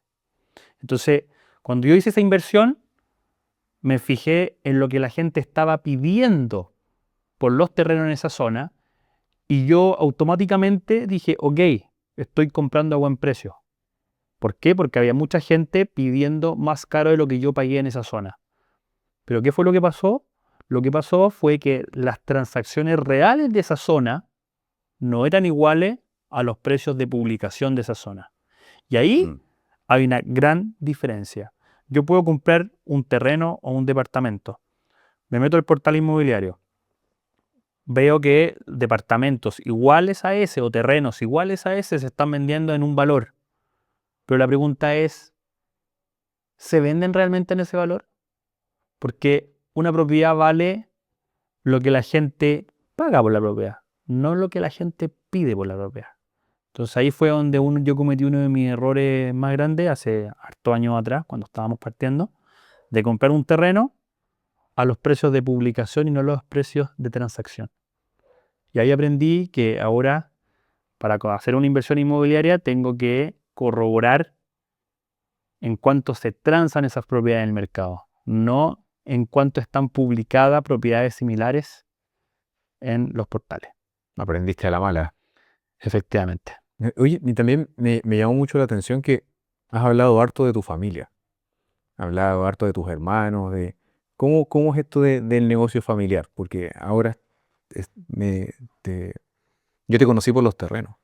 A: Entonces, cuando yo hice esa inversión, me fijé en lo que la gente estaba pidiendo por los terrenos en esa zona y yo automáticamente dije, ok, estoy comprando a buen precio. ¿Por qué? Porque había mucha gente pidiendo más caro de lo que yo pagué en esa zona. Pero ¿qué fue lo que pasó? lo que pasó fue que las transacciones reales de esa zona no eran iguales a los precios de publicación de esa zona. Y ahí
B: Mm.
A: hay una gran diferencia. Yo puedo comprar un terreno o un departamento. Me meto al portal inmobiliario. Veo que departamentos iguales a ese o terrenos iguales a ese se están vendiendo en un valor. Pero la pregunta es, ¿se venden realmente en ese valor? Porque una propiedad vale lo que la gente paga por la propiedad, no lo que la gente pide por la propiedad. Entonces ahí fue donde yo cometí uno de mis errores más grandes hace hartos años atrás, cuando estábamos partiendo, de comprar un terreno a los precios de publicación y no a los precios de transacción. Y ahí aprendí que ahora, para hacer una inversión inmobiliaria, tengo que corroborar en cuánto se transan esas propiedades en el mercado, no en cuánto están publicadas propiedades similares en los portales.
B: Aprendiste a la mala.
A: Efectivamente.
B: Oye, y también me llamó mucho la atención que has hablado harto de tu familia, has hablado harto de tus hermanos, de cómo es esto del negocio familiar, porque ahora es- me, te- yo te conocí por los terrenos,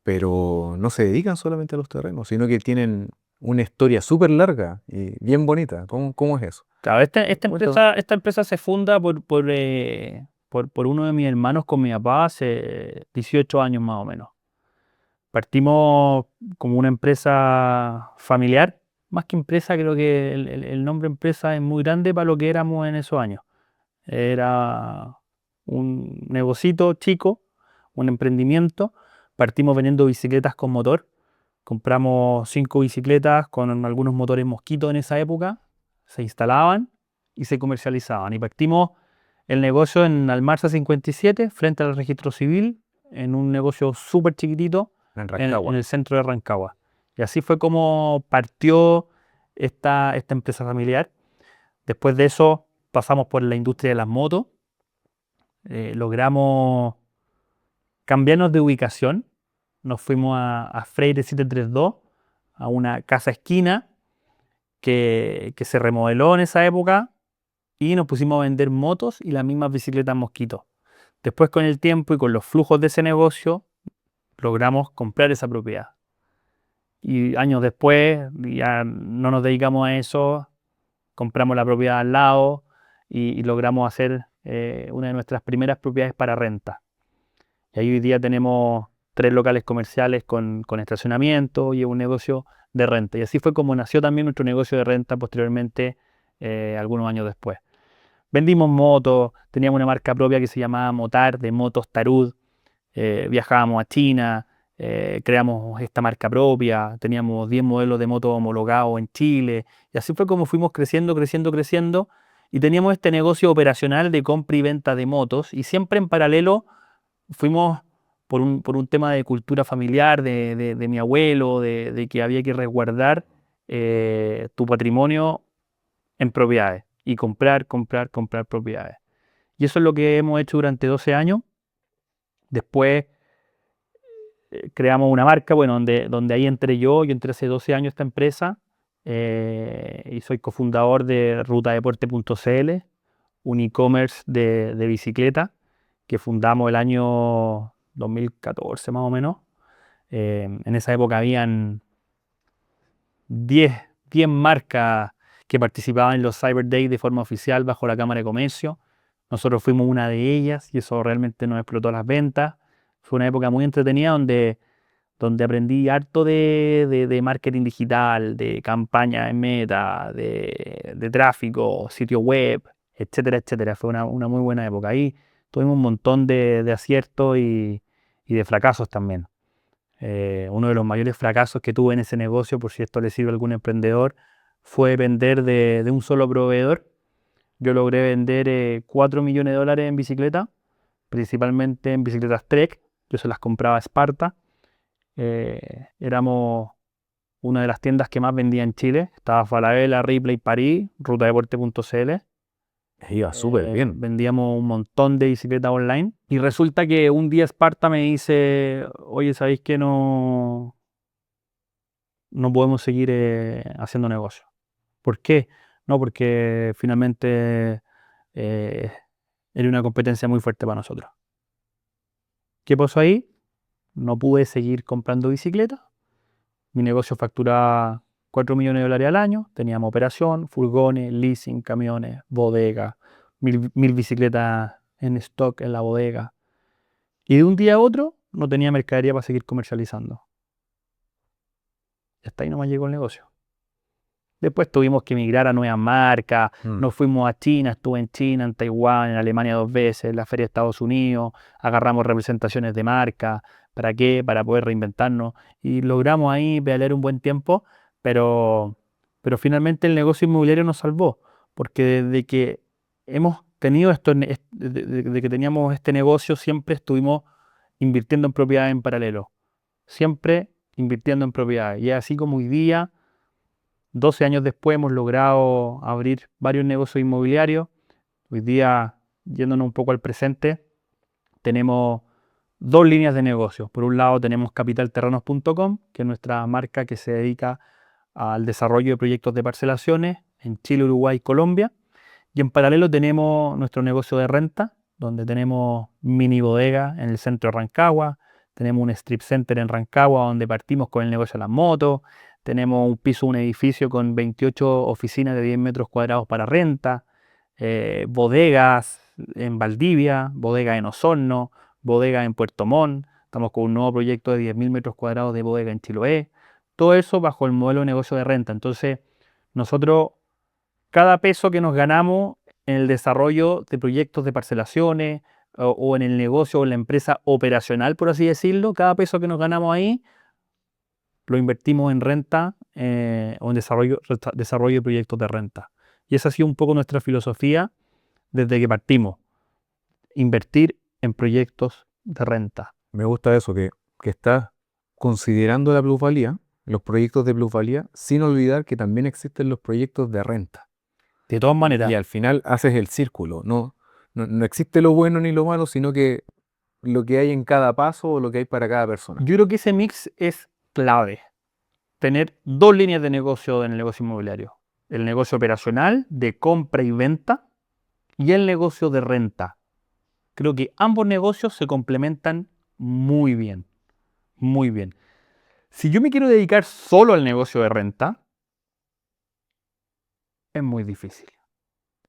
B: pero no se dedican solamente a los terrenos, sino que tienen una historia súper larga y bien bonita. ¿Cómo es eso?
A: Claro,
B: Cuéntame.
A: esta empresa se funda por uno de mis hermanos con mi papá hace 18 años más o menos. Partimos como una empresa familiar, más que empresa, creo que el nombre empresa es muy grande para lo que éramos en esos años. Era un negocito chico, un emprendimiento. Partimos vendiendo bicicletas con motor. Compramos 5 bicicletas con algunos motores Mosquito en esa época. Se instalaban y se comercializaban. Y partimos el negocio en Almarza 57, frente al registro civil, en un negocio súper chiquitito
B: En
A: en
B: Rancagua.
A: el centro de Rancagua. Y así fue como partió esta empresa familiar. Después de eso pasamos por la industria de las motos. Logramos cambiarnos de ubicación. Nos fuimos a Freire 732, a una casa esquina que se remodeló en esa época y nos pusimos a vender motos y las mismas bicicletas Mosquito. Después, con el tiempo y con los flujos de ese negocio, logramos comprar esa propiedad. Y años después, ya no nos dedicamos a eso, compramos la propiedad al lado y logramos hacer una de nuestras primeras propiedades para renta. Y ahí hoy día tenemos 3 locales comerciales con estacionamiento y un negocio de renta. Y así fue como nació también nuestro negocio de renta posteriormente, algunos años después. Vendimos motos, teníamos una marca propia que se llamaba Motar, de motos Tarud. Viajábamos a China, creamos esta marca propia, teníamos 10 modelos de motos homologados en Chile. Y así fue como fuimos creciendo, creciendo, creciendo. Y teníamos este negocio operacional de compra y venta de motos. Y siempre en paralelo fuimos por un tema de cultura familiar, de mi abuelo, de que había que resguardar tu patrimonio en propiedades y comprar, comprar, comprar propiedades. Y eso es lo que hemos hecho durante 12 años. Después creamos una marca, bueno, donde ahí entré yo entré hace 12 años a esta empresa y soy cofundador de rutadeporte.cl, un e-commerce de bicicleta que fundamos el año 2014 más o menos. En esa época habían 10, 10 marcas que participaban en los Cyber Days de forma oficial bajo la Cámara de Comercio. Nosotros fuimos una de ellas y eso realmente nos explotó las ventas. Fue una época muy entretenida donde aprendí harto de marketing digital, de campaña en Meta, de tráfico, sitio web, etcétera, etcétera. Fue una muy buena época. Ahí tuvimos un montón de aciertos y de fracasos también. Uno de los mayores fracasos que tuve en ese negocio, por si esto le sirve a algún emprendedor, fue vender de un solo proveedor. Yo logré vender 4 millones de dólares en bicicleta, principalmente en bicicletas Trek. Yo se las compraba a Sparta. Éramos una de las tiendas que más vendía en Chile. Estaba Falabella, Ripley, París, rutadeporte.cl.
B: Iba súper bien.
A: Vendíamos un montón de bicicletas online. Y resulta que un día Sparta me dice, oye, ¿sabéis que no podemos seguir haciendo negocio? ¿Por qué? No, porque finalmente era una competencia muy fuerte para nosotros. ¿Qué pasó ahí? No pude seguir comprando bicicletas. Mi negocio facturaba $4 millones al año. Teníamos operación, furgones, leasing, camiones, bodega, mil bicicletas en stock en la bodega. Y de un día a otro no tenía mercadería para seguir comercializando. Y hasta ahí nomás llegó el negocio. Después tuvimos que migrar a nuevas marcas, nos fuimos a China, estuve en China, en Taiwán, en Alemania 2 veces, en la Feria de Estados Unidos, agarramos representaciones de marca. ¿Para qué? Para poder reinventarnos. Y logramos ahí pelear un buen tiempo, pero, pero finalmente el negocio inmobiliario nos salvó, porque desde que hemos tenido esto, desde que teníamos este negocio, siempre estuvimos invirtiendo en propiedades en paralelo. Siempre invirtiendo en propiedades. Y así como hoy día, 12 años después, hemos logrado abrir varios negocios inmobiliarios. Hoy día, yéndonos un poco al presente, tenemos dos líneas de negocio. Por un lado tenemos capitalterrenos.com, que es nuestra marca que se dedica al desarrollo de proyectos de parcelaciones en Chile, Uruguay y Colombia. Y en paralelo tenemos nuestro negocio de renta, donde tenemos mini bodega en el centro de Rancagua, tenemos un strip center en Rancagua donde partimos con el negocio de las motos, tenemos un piso, un edificio con 28 oficinas de 10 metros cuadrados para renta, bodegas en Valdivia, bodegas en Osorno, bodegas en Puerto Montt, estamos con un nuevo proyecto de 10.000 metros cuadrados de bodega en Chiloé, todo eso bajo el modelo de negocio de renta. Entonces, nosotros cada peso que nos ganamos en el desarrollo de proyectos de parcelaciones o en el negocio o en la empresa operacional, por así decirlo, cada peso que nos ganamos ahí lo invertimos en renta o en desarrollo de proyectos de renta. Y esa ha sido un poco nuestra filosofía desde que partimos, invertir en proyectos de renta.
B: Me gusta eso, que estás considerando la plusvalía, los proyectos de plusvalía, sin olvidar que también existen los proyectos de renta.
A: De todas maneras,
B: Y al final haces el círculo, no existe lo bueno ni lo malo, sino que lo que hay en cada paso o lo que hay para cada persona.
A: yo creo que ese mix es clave. Tener dos líneas de negocio en el negocio inmobiliario. El negocio operacional de compra y venta y el negocio de renta. Creo que ambos negocios se complementan muy bien, muy bien. Si yo me quiero dedicar solo al negocio de renta, es muy difícil.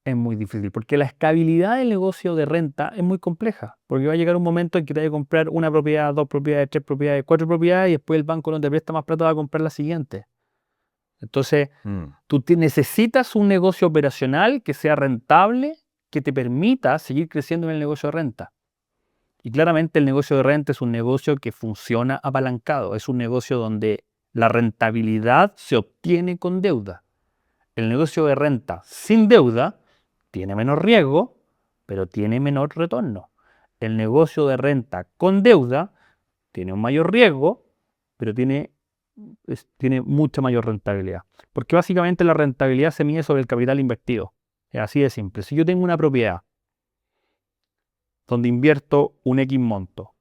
A: Es muy difícil, porque la escalabilidad del negocio de renta es muy compleja, porque va a llegar un momento en que te vas a comprar una propiedad, dos propiedades, tres propiedades, cuatro propiedades, y después el banco no te presta más plata para comprar la siguiente. Entonces, tú necesitas un negocio operacional que sea rentable, que te permita seguir creciendo en el negocio de renta. Y claramente el negocio de renta es un negocio que funciona apalancado, es un negocio donde la rentabilidad se obtiene con deuda. El negocio de renta sin deuda tiene menos riesgo, pero tiene menor retorno. El negocio de renta con deuda tiene un mayor riesgo, pero tiene mucha mayor rentabilidad. Porque básicamente la rentabilidad se mide sobre el capital invertido. Es así de simple. Si yo tengo una propiedad donde invierto un X monto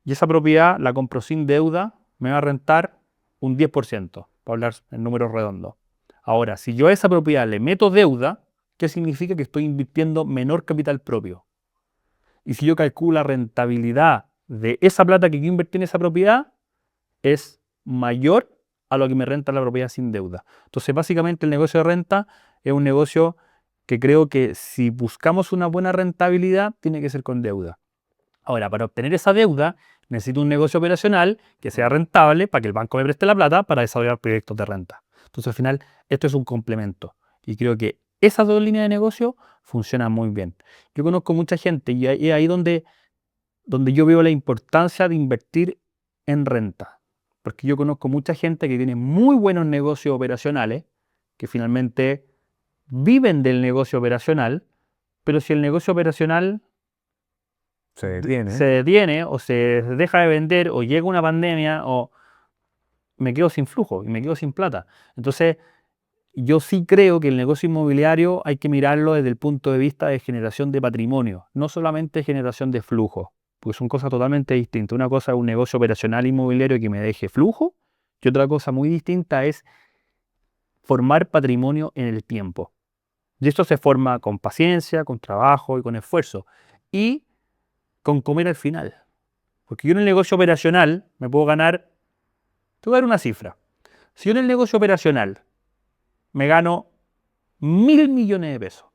A: y esa propiedad la compro sin deuda, me va a rentar un 10%, para hablar en números redondos. Ahora, si yo a esa propiedad le meto deuda, ¿qué significa? Que estoy invirtiendo menor capital propio. Y si yo calculo la rentabilidad de esa plata que yo invertí en esa propiedad, es mayor a lo que me renta la propiedad sin deuda. Entonces, básicamente el negocio de renta es un negocio que creo que si buscamos una buena rentabilidad, tiene que ser con deuda. Ahora, para obtener esa deuda, necesito un negocio operacional que sea rentable para que el banco me preste la plata para desarrollar proyectos de renta. Entonces, al final, esto es un complemento. Y creo que esas dos líneas de negocio funcionan muy bien. Yo conozco mucha gente y es ahí donde yo veo la importancia de invertir en renta. Porque yo conozco mucha gente que tiene muy buenos negocios operacionales, que finalmente viven del negocio operacional, pero si el negocio operacional
B: Se detiene.
A: se detiene o se deja de vender o llega una pandemia o me quedo sin flujo y me quedo sin plata. Entonces, yo sí creo que el negocio inmobiliario hay que mirarlo desde el punto de vista de generación de patrimonio, no solamente generación de flujo, porque son cosas totalmente distintas. Una cosa es un negocio operacional inmobiliario que me deje flujo y otra cosa muy distinta es formar patrimonio en el tiempo. Y esto se forma con paciencia, con trabajo y con esfuerzo. Y con comer al final. Porque yo en el negocio operacional me puedo ganar, te voy a dar una cifra. Si yo en el negocio operacional me gano 1.000 millones de pesos,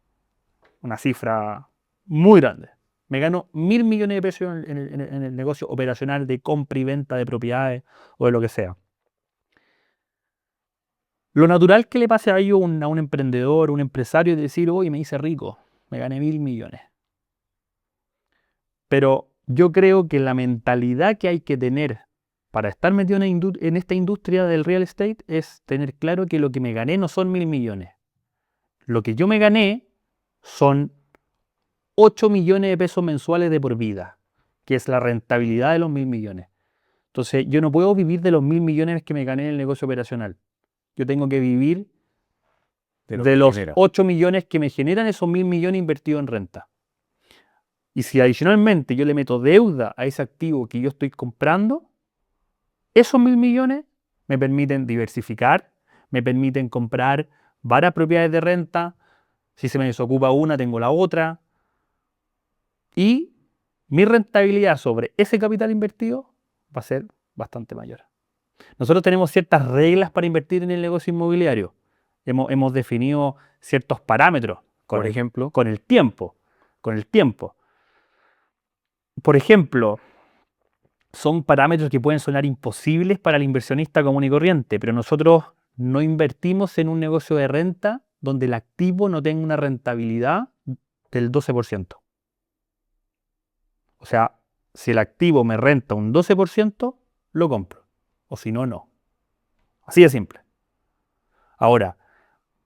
A: una cifra muy grande, me gano 1.000 millones de pesos en el negocio operacional de compra y venta de propiedades o de lo que sea. Lo natural que le pase a ello a un emprendedor, un empresario, es decir, hoy me hice rico, me gané 1.000 millones. Pero yo creo que la mentalidad que hay que tener para estar metido en esta industria del real estate es tener claro que lo que me gané no son 1.000 millones. Lo que yo me gané son 8 millones de pesos mensuales de por vida, que es la rentabilidad de los 1.000 millones. Entonces, yo no puedo vivir de los 1.000 millones que me gané en el negocio operacional. Yo tengo que vivir de los
B: genera.
A: 8 millones que me generan esos 1.000 millones invertidos en renta. Y si adicionalmente yo le meto deuda a ese activo que yo estoy comprando, esos 1.000 millones me permiten diversificar, me permiten comprar varias propiedades de renta. Si se me desocupa una, tengo la otra. Y mi rentabilidad sobre ese capital invertido va a ser bastante mayor. Nosotros tenemos ciertas reglas para invertir en el negocio inmobiliario. Hemos definido ciertos parámetros
B: Por ejemplo,
A: con el tiempo. Con el tiempo. Por ejemplo, son parámetros que pueden sonar imposibles para el inversionista común y corriente, pero nosotros no invertimos en un negocio de renta donde el activo no tenga una rentabilidad del 12%. O sea, si el activo me renta un 12%, lo compro. O si no, no. Así de simple. Ahora,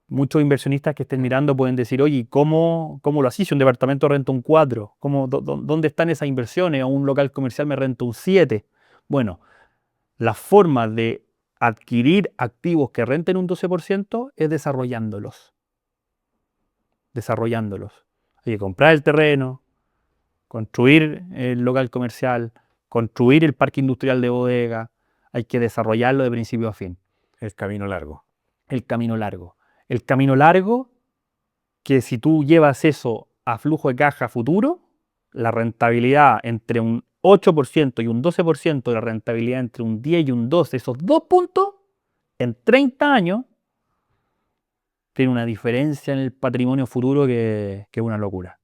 A: muchos inversionistas que estén mirando pueden decir, oye, ¿cómo lo así? Si un departamento renta un 4, ¿dónde están esas inversiones? O un local comercial me renta un 7. Bueno, la forma de adquirir activos que renten un 12% es desarrollándolos. Desarrollándolos. Hay que comprar el terreno, construir el local comercial, construir el parque industrial de bodega. Hay que desarrollarlo de principio a fin.
B: el camino largo.
A: El camino largo. El camino largo que si tú llevas eso a flujo de caja futuro, la rentabilidad entre un 8% y un 12% de la rentabilidad entre un 10 y un 12, esos dos puntos, en 30 años, tiene una diferencia en el patrimonio futuro que es una locura.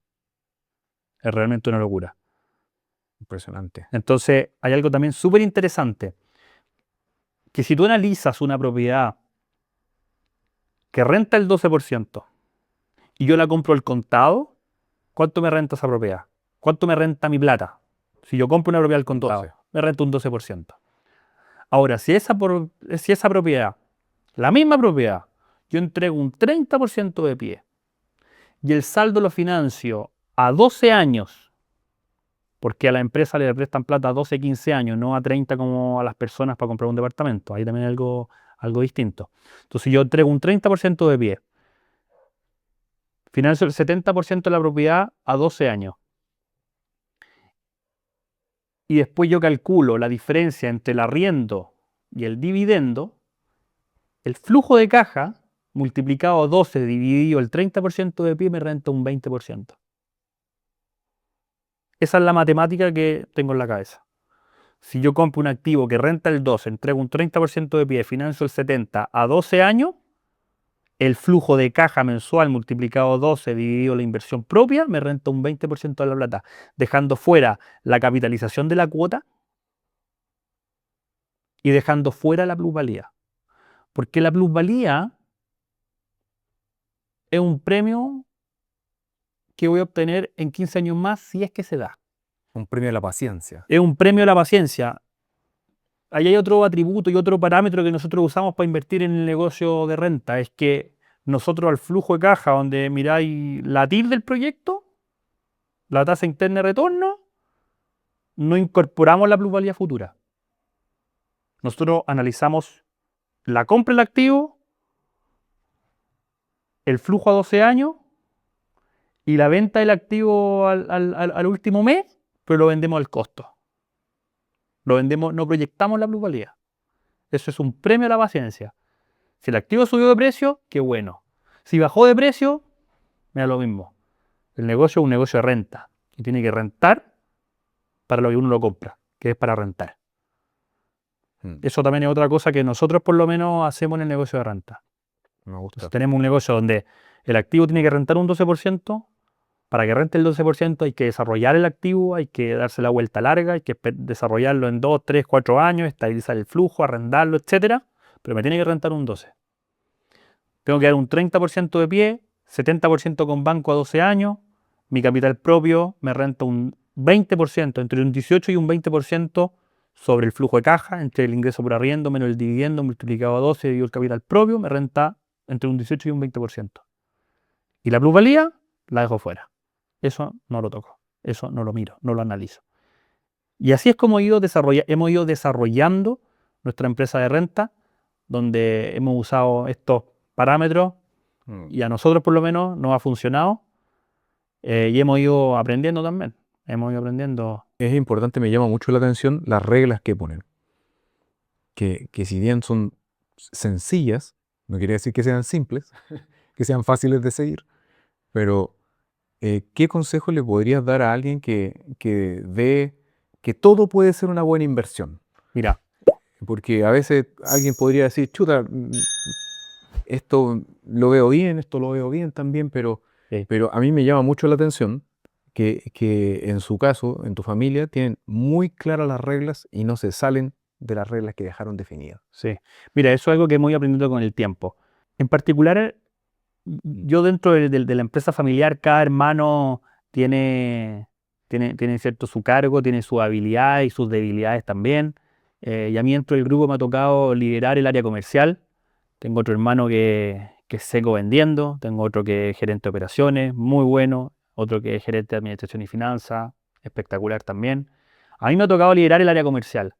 A: Es realmente una locura.
B: Impresionante.
A: Entonces, hay algo también súper interesante, que si tú analizas una propiedad que renta el 12% y yo la compro al contado, ¿cuánto me renta esa propiedad? ¿Cuánto me renta mi plata? Si yo compro una propiedad al contado,
B: 12.
A: me renta un 12%. Ahora, si esa propiedad, la misma propiedad, yo entrego un 30% de pie y el saldo lo financio a 12 años, porque a la empresa le prestan plata a 12, 15 años, no a 30 como a las personas para comprar un departamento. Ahí también hay algo distinto. Entonces yo entrego un 30% de pie, financio el 70% de la propiedad a 12 años. Y después yo calculo la diferencia entre el arriendo y el dividendo, el flujo de caja multiplicado 12 dividido el 30% de pie me renta un 20%. Esa es la matemática que tengo en la cabeza. Si yo compro un activo que renta el 12, entrego un 30% de pie, financio el 70 a 12 años, el flujo de caja mensual multiplicado 12 dividido la inversión propia me renta un 20% de la plata, dejando fuera la capitalización de la cuota y dejando fuera la plusvalía. Porque la plusvalía es un premio que voy a obtener en 15 años más si es que se da.
B: Un premio de la paciencia.
A: Es un premio a la paciencia. Ahí hay otro atributo y otro parámetro que nosotros usamos para invertir en el negocio de renta. Es que nosotros al flujo de caja, donde miráis la TIR del proyecto, la tasa interna de retorno, no incorporamos la plusvalía futura. Nosotros analizamos la compra del activo, el flujo a 12 años y la venta del activo al último mes, pero lo vendemos al costo. Lo vendemos, no proyectamos la plusvalía. Eso es un premio a la paciencia. Si el activo subió de precio, qué bueno. Si bajó de precio, me da lo mismo. El negocio es un negocio de renta y tiene que rentar para lo que uno lo compra, que es para rentar.
B: Mm,
A: Eso también es otra cosa que nosotros por lo menos hacemos en el negocio de renta.
B: me
A: Entonces
B: gusta.
A: tenemos un negocio donde el activo tiene que rentar un 12%. Para que rente el 12% hay que desarrollar el activo, hay que darse la vuelta larga, hay que desarrollarlo en 2, 3, 4 años, estabilizar el flujo, arrendarlo, etcétera. Pero me tiene que rentar un 12%. Tengo que dar un 30% de pie, 70% con banco a 12 años. Mi capital propio me renta un 20%, entre un 18 y un 20% sobre el flujo de caja, entre el ingreso por arriendo menos el dividendo multiplicado a 12 y el capital propio, me renta entre un 18 y un 20%. Y la plusvalía la dejo fuera. Eso no lo toco, eso no lo miro, no lo analizo. Y así es como hemos ido desarrollando nuestra empresa de renta, donde hemos usado estos parámetros
B: Mm.
A: y a nosotros por lo menos nos ha funcionado, y hemos ido aprendiendo también. Hemos ido aprendiendo.
B: Es importante, me llama mucho la atención las reglas que ponen. Que si bien son sencillas, no quiere decir que sean simples, que sean fáciles de seguir, pero ¿qué consejo le podrías dar a alguien que ve que todo puede ser una buena inversión?
A: Mira,
B: Porque a veces alguien podría decir, chuta, esto esto lo veo bien también,
A: sí,
B: pero a mí me llama mucho la atención que en su caso, en tu familia, tienen muy claras las reglas y no se salen de las reglas que dejaron definidas.
A: sí. Mira, eso es algo que hemos ido aprendiendo con el tiempo. En particular, yo dentro de la empresa familiar, cada hermano tiene cierto su cargo, tiene su habilidad y sus debilidades también. Y a mí dentro del grupo me ha tocado liderar el área comercial. Tengo otro hermano que es seco vendiendo, tengo otro que es gerente de operaciones, muy bueno, otro que es gerente de administración y finanzas, espectacular también. A mí me ha tocado liderar el área comercial.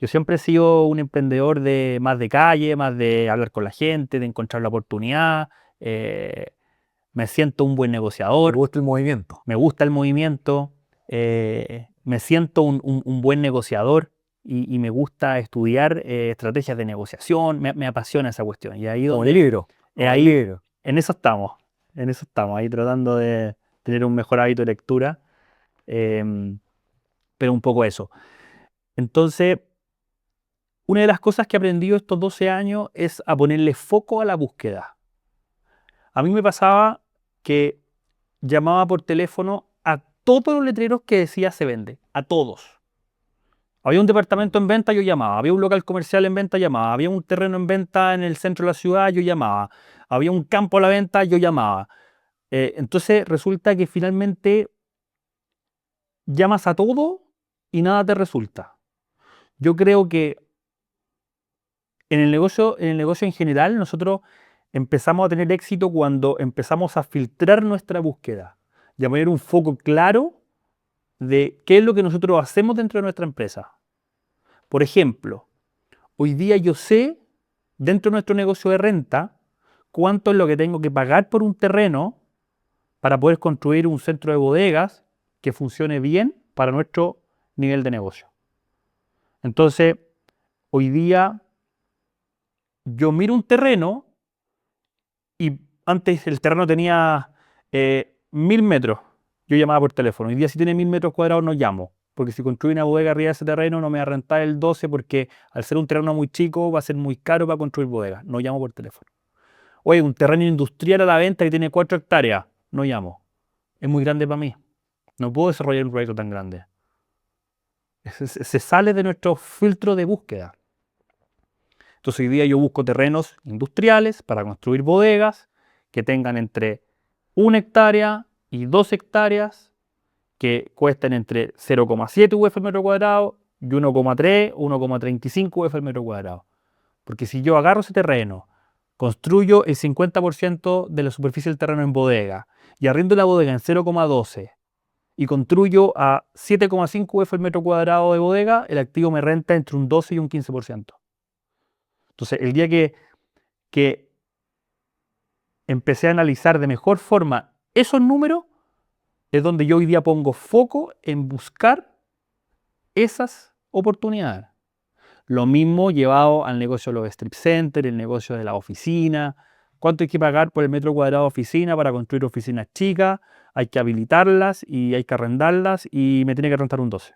A: Yo siempre he sido un emprendedor más de calle, más de hablar con la gente, de encontrar la oportunidad. eh, Me siento un buen
B: ¿Te
A: negociador,
B: gusta el movimiento?
A: me gusta el movimiento, me siento un buen negociador y me gusta estudiar estrategias de negociación, me apasiona esa cuestión. Y ahí
B: Como el
A: donde,
B: libro, como el
A: ahí,
B: libro.
A: en eso estamos, ahí tratando de tener un mejor hábito de lectura, em, pero un poco eso. Entonces, una de las cosas que he aprendido estos 12 años es a ponerle foco a la búsqueda. A mí me pasaba que llamaba por teléfono a todos los letreros que decía se vende, a todos. Había un departamento en venta, yo llamaba. Había un local comercial en venta, llamaba. Había un terreno en venta en el centro de la ciudad, yo llamaba. Había un campo a la venta, yo llamaba. Entonces resulta que finalmente llamas a todo y nada te resulta. Yo creo que en el negocio en general, nosotros empezamos a tener éxito cuando empezamos a filtrar nuestra búsqueda y a poner un foco claro de qué es lo que nosotros hacemos dentro de nuestra empresa. Por ejemplo, hoy día yo sé, dentro de nuestro negocio de renta, cuánto es lo que tengo que pagar por un terreno para poder construir un centro de bodegas que funcione bien para nuestro nivel de negocio. Entonces, hoy día yo miro un terreno y antes el terreno tenía 1000 metros. Yo llamaba por teléfono. Hoy día si tiene 1000 metros cuadrados no llamo. Porque si construyo una bodega arriba de ese terreno no me va a rentar el 12 porque al ser un terreno muy chico va a ser muy caro para construir bodegas. No llamo por teléfono. Oye, un terreno industrial a la venta que tiene 4 hectáreas. No llamo. Es muy grande para mí. No puedo desarrollar un proyecto tan grande. Se sale de nuestro filtro de búsqueda. Entonces hoy día yo busco terrenos industriales para construir bodegas que tengan entre 1 hectárea y 2 hectáreas, que cuesten entre 0,7 UF al metro cuadrado y 1,3, 1,35 UF al metro cuadrado. Porque si yo agarro ese terreno, construyo el 50% de la superficie del terreno en bodega y arriendo la bodega en 0,12 y construyo a 7,5 UF al metro cuadrado de bodega, el activo me renta entre un 12 y un 15%. Entonces, el día que empecé a analizar de mejor forma esos números, es donde yo hoy día pongo foco en buscar esas oportunidades. Lo mismo llevado al negocio de los strip centers, el negocio de la oficina, ¿Cuánto hay que pagar por el metro cuadrado de oficina para construir oficinas chicas? Hay que habilitarlas y hay que arrendarlas y me tiene que rentar un 12.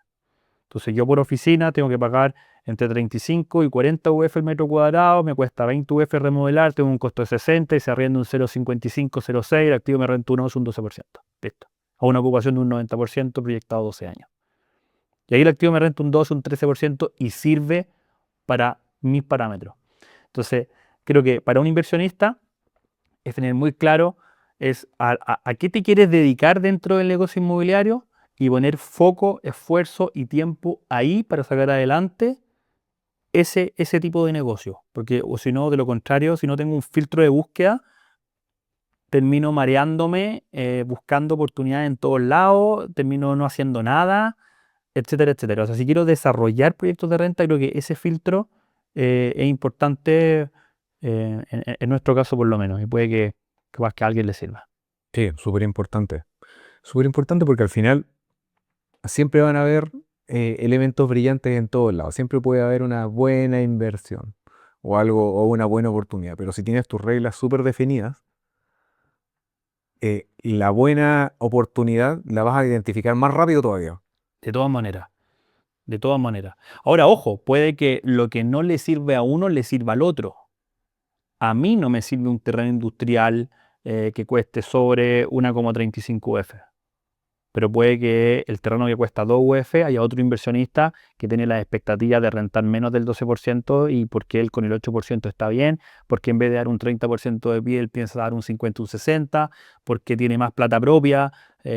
A: Entonces yo por oficina tengo que pagar entre 35 y 40 UF el metro cuadrado, me cuesta 20 UF remodelar, tengo un costo de 60 y se arrienda un 0,55, 0,6, el activo me renta un 12%. Listo. A una ocupación de un 90% proyectado 12 años. Y ahí el activo me renta un 12, un 13% y sirve para mis parámetros. Entonces, creo que para un inversionista es tener muy claro a qué te quieres dedicar dentro del negocio inmobiliario y poner foco, esfuerzo y tiempo ahí para sacar adelante ese tipo de negocio. Porque, o si no, de lo contrario, si no tengo un filtro de búsqueda, termino mareándome, buscando oportunidades en todos lados, termino no haciendo nada, etcétera, etcétera. O sea, si quiero desarrollar proyectos de renta, creo que ese filtro es importante, en nuestro caso por lo menos, y puede que capaz que a alguien le sirva.
B: Sí, súper importante. Súper importante porque al final siempre van a haber elementos brillantes en todos lados. Siempre puede haber una buena inversión o algo o una buena oportunidad. Pero si tienes tus reglas súper definidas, la buena oportunidad la vas a identificar más rápido todavía.
A: De todas maneras, de todas maneras. Ahora, ojo, puede que lo que no le sirve a uno le sirva al otro. A mí no me sirve un terreno industrial que cueste sobre 1,35 UF. Pero puede que el terreno que cuesta 2 UF haya otro inversionista que tiene las expectativas de rentar menos del 12% y porque él con el 8% está bien, porque en vez de dar un 30% de pie, él piensa dar un 50, un 60, porque tiene más plata propia,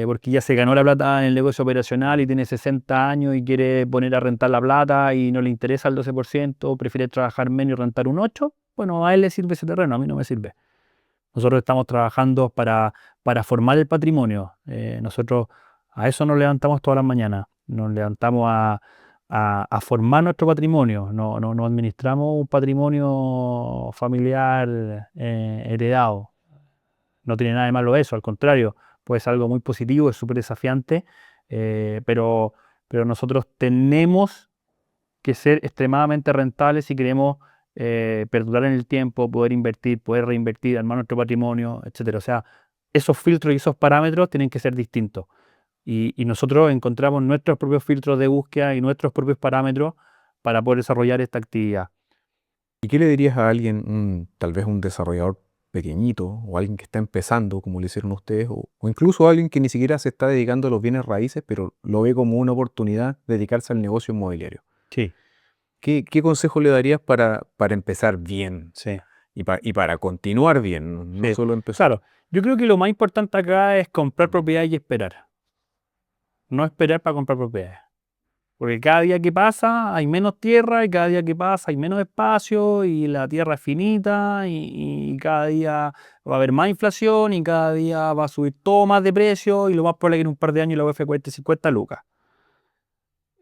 A: porque ya se ganó la plata en el negocio operacional y tiene 60 años y quiere poner a rentar la plata y no le interesa el 12%, prefiere trabajar menos y rentar un 8%. Bueno, a él le sirve ese terreno, a mí no me sirve. Nosotros estamos trabajando para formar el patrimonio. Nosotros a eso nos levantamos todas las mañanas. Nos levantamos a formar nuestro patrimonio. No administramos un patrimonio familiar heredado. No tiene nada de malo eso, al contrario, puede ser algo muy positivo, es súper desafiante, pero nosotros tenemos que ser extremadamente rentables si queremos perdurar en el tiempo, poder invertir, poder reinvertir, armar nuestro patrimonio, etcétera. O sea, esos filtros y esos parámetros tienen que ser distintos. Y nosotros encontramos nuestros propios filtros de búsqueda y nuestros propios parámetros para poder desarrollar esta actividad.
B: ¿Y qué le dirías a alguien, tal vez un desarrollador pequeñito o alguien que está empezando, como lo hicieron ustedes, o incluso alguien que ni siquiera se está dedicando a los bienes raíces, pero lo ve como una oportunidad de dedicarse al negocio inmobiliario?
A: Sí,
B: ¿Qué consejo le darías para empezar bien
A: sí,
B: y para continuar bien, no
A: sí.
B: solo empezar?
A: Claro, yo creo que lo más importante acá es comprar propiedades y esperar. No esperar para comprar propiedades. Porque cada día que pasa hay menos tierra y cada día que pasa hay menos espacio y la tierra es finita y cada día va a haber más inflación y cada día va a subir todo más de precio y lo más probable es que en un par de años la UF cueste 50 lucas.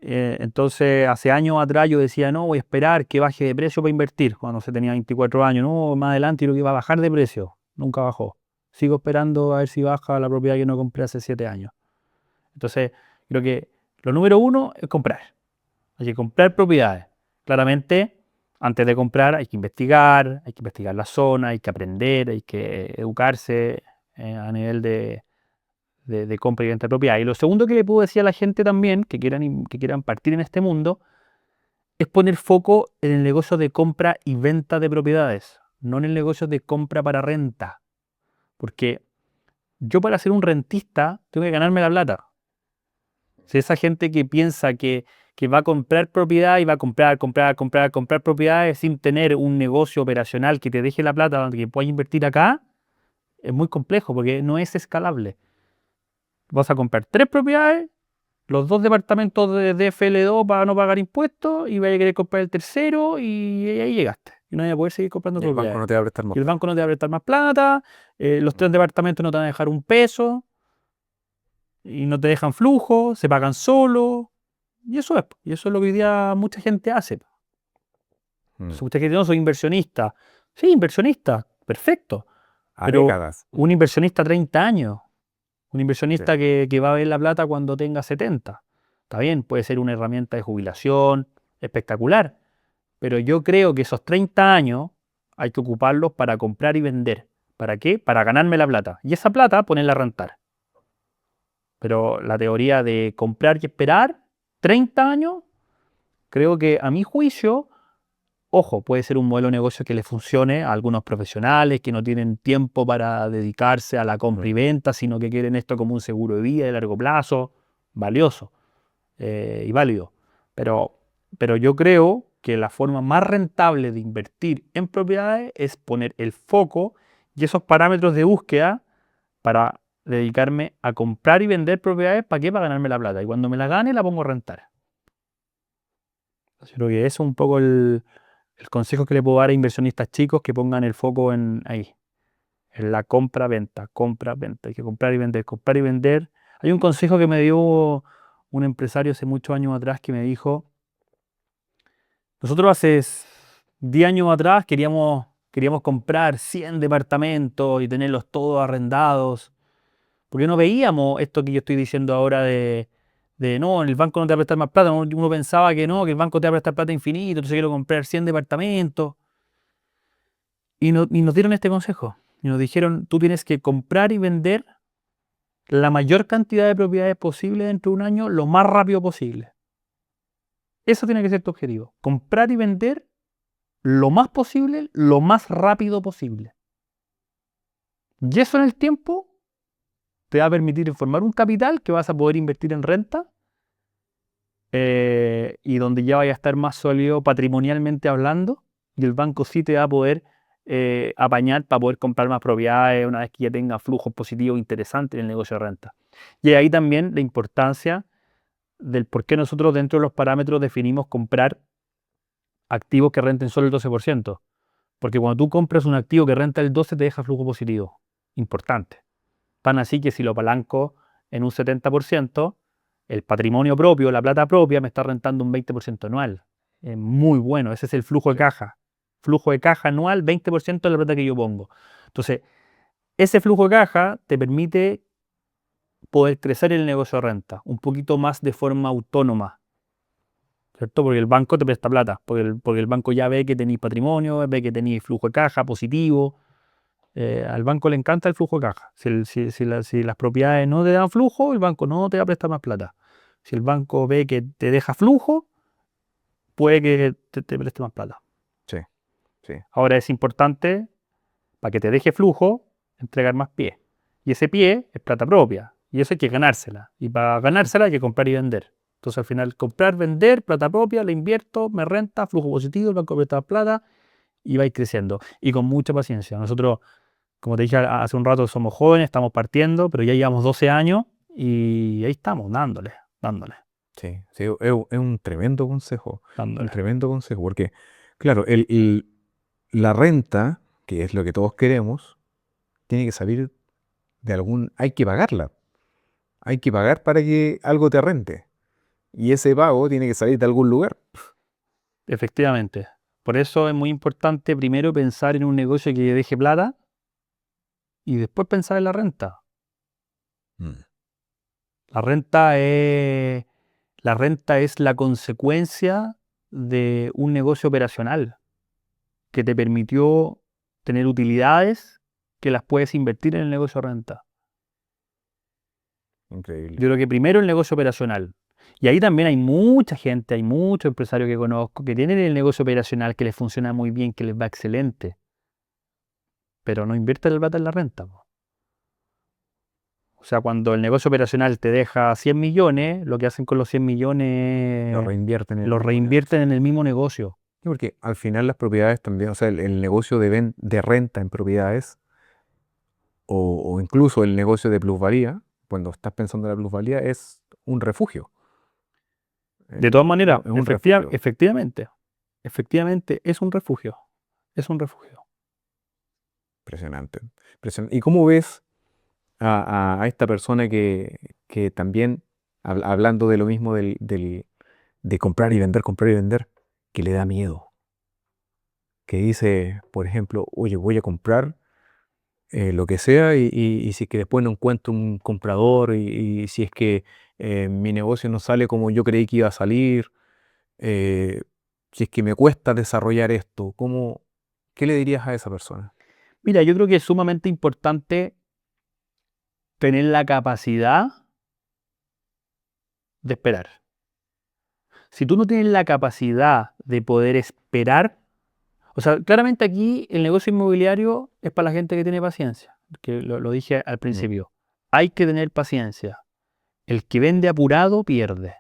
A: Entonces, hace años atrás yo decía, no, voy a esperar que baje de precio para invertir, cuando se tenía 24 años. No, más adelante creo que iba a bajar de precio. Nunca bajó. Sigo esperando a ver si baja la propiedad que no compré hace 7 años. Entonces, creo que lo número uno es comprar. Hay que comprar propiedades. Claramente, antes de comprar hay que investigar la zona, hay que aprender, hay que educarse a nivel de compra y venta de propiedad. Y lo segundo que le puedo decir a la gente también, que quieran partir en este mundo, es poner foco en el negocio de compra y venta de propiedades, no en el negocio de compra para renta. Porque yo para ser un rentista tengo que ganarme la plata. Si esa gente que piensa que va a comprar propiedad y va a comprar propiedades sin tener un negocio operacional que te deje la plata donde que puedas invertir acá, es muy complejo porque no es escalable. Vas a comprar 3 propiedades, los 2 departamentos de DFL2 para no pagar impuestos y vas a querer comprar el tercero y ahí llegaste. Y no vas a poder seguir comprando
B: Y el banco
A: propiedades.
B: no te va a prestar más
A: Y el
B: plata.
A: banco no te va a prestar más plata, los 3 departamentos no te van a dejar un peso y no te dejan flujo, se pagan solo. Y eso es lo que hoy día mucha gente hace.
B: Mm.
A: Usted que no soy inversionista. Sí, inversionista, perfecto.
B: A
A: Pero
B: décadas.
A: un inversionista a 30 años, un
B: Sí.
A: inversionista que va a ver la plata cuando tenga 70. Está bien, puede ser una herramienta de jubilación espectacular, pero yo creo que esos 30 años hay que ocuparlos para comprar y vender. ¿Para qué? Para ganarme la plata. Y esa plata ponerla a rentar. Pero la teoría de comprar y esperar 30 años, creo que a mi juicio, ojo, puede ser un modelo de negocio que le funcione a algunos profesionales que no tienen tiempo para dedicarse a la compra y venta, sino que quieren esto como un seguro de vida de largo plazo, valioso y válido. Pero, pero yo creo que la forma más rentable de invertir en propiedades es poner el foco y esos parámetros de búsqueda para dedicarme a comprar y vender propiedades. ¿Para qué? Para ganarme la plata. Y cuando me la gane, la pongo a rentar. Yo creo que eso es un poco el consejo que le puedo dar a inversionistas chicos que pongan el foco en ahí, en la compra-venta, compra-venta. Hay que comprar y vender, comprar y vender. Hay un consejo que me dio un empresario hace muchos años atrás que me dijo, nosotros hace 10 años atrás queríamos comprar 100 departamentos y tenerlos todos arrendados, porque no veíamos esto que yo estoy diciendo ahora de no, el banco no te va a prestar más plata. Uno pensaba que no, que el banco te va a prestar plata infinito, entonces quiero comprar 100 departamentos. Y nos dieron este consejo. Y nos dijeron, tú tienes que comprar y vender la mayor cantidad de propiedades posible dentro de un año lo más rápido posible. Eso tiene que ser tu objetivo. Comprar y vender lo más posible, lo más rápido posible. Y eso en el tiempo te va a permitir formar un capital que vas a poder invertir en renta y donde ya vaya a estar más sólido patrimonialmente hablando y el banco sí te va a poder apañar para poder comprar más propiedades una vez que ya tenga flujos positivos interesantes en el negocio de renta. Y ahí también la importancia del por qué nosotros dentro de los parámetros definimos comprar activos que renten solo el 12%. Porque cuando tú compras un activo que renta el 12 te deja flujo positivo. Importante. Tan así que si lo apalanco en un 70%, el patrimonio propio, la plata propia, me está rentando un 20% anual. Es muy bueno, ese es el flujo de caja. Flujo de caja anual, 20% de la plata que yo pongo. Entonces, ese flujo de caja te permite poder crecer el negocio de renta un poquito más de forma autónoma, ¿cierto? Porque el banco te presta plata, porque el banco ya ve que tenéis patrimonio, ve que tenéis flujo de caja positivo. Al banco le encanta el flujo de caja. Si las propiedades no te dan flujo, el banco no te va a prestar más plata. Si el banco ve que te deja flujo, puede que te preste más plata.
B: Sí, sí.
A: Ahora es importante, para que te deje flujo, entregar más pie. Y ese pie es plata propia. Y eso hay que ganársela. Y para ganársela hay que comprar y vender. Entonces al final comprar, vender, plata propia, la invierto, me renta, flujo positivo, el banco presta más plata y vais creciendo. Y con mucha paciencia. Nosotros, como te dije hace un rato, somos jóvenes, estamos partiendo, pero ya llevamos 12 años y ahí estamos, dándole, dándole,
B: Sí, sí, es un tremendo consejo, un
A: dándole.
B: tremendo consejo, porque, claro, la renta, que es lo que todos queremos, tiene que salir de hay que pagarla, hay que pagar para que algo te rente, y ese pago tiene que salir de algún lugar.
A: Efectivamente. Por eso es muy importante primero pensar en un negocio que deje plata y después pensar en la renta.
B: Mm,
A: La renta es, la renta es la consecuencia de un negocio operacional que te permitió tener utilidades que las puedes invertir en el negocio de renta.
B: increíble.
A: Yo creo que primero el negocio operacional. Y ahí también hay mucha gente, hay muchos empresarios que conozco que tienen el negocio operacional que les funciona muy bien, que les va excelente, pero no invierten el plata en la renta, po. O sea, cuando el negocio operacional te deja 100 millones, lo que hacen con los 100
B: Lo
A: millones
B: reinvierten en el
A: los
B: mismo negocio.
A: reinvierten en el mismo negocio.
B: Sí, porque al final las propiedades también, o sea, el negocio de renta en propiedades, o incluso el negocio de plusvalía, cuando estás pensando en la plusvalía, es un refugio.
A: De todas maneras,
B: Es un refugio.
A: efectivamente es un refugio. Es un refugio.
B: Impresionante. ¿Y cómo ves a esta persona que también, hablando de lo mismo de comprar y vender, que le da miedo? Que dice, por ejemplo, oye, voy a comprar lo que sea y si es que después no encuentro un comprador y si es que mi negocio no sale como yo creí que iba a salir, eh, si es que me cuesta desarrollar esto, ¿qué le dirías a esa persona?
A: Mira, yo creo que es sumamente importante tener la capacidad de esperar. Si tú no tienes la capacidad de poder esperar, o sea, claramente aquí el negocio inmobiliario es para la gente que tiene paciencia, que lo dije al
B: Mm.
A: principio. Hay que tener paciencia. El que vende apurado pierde.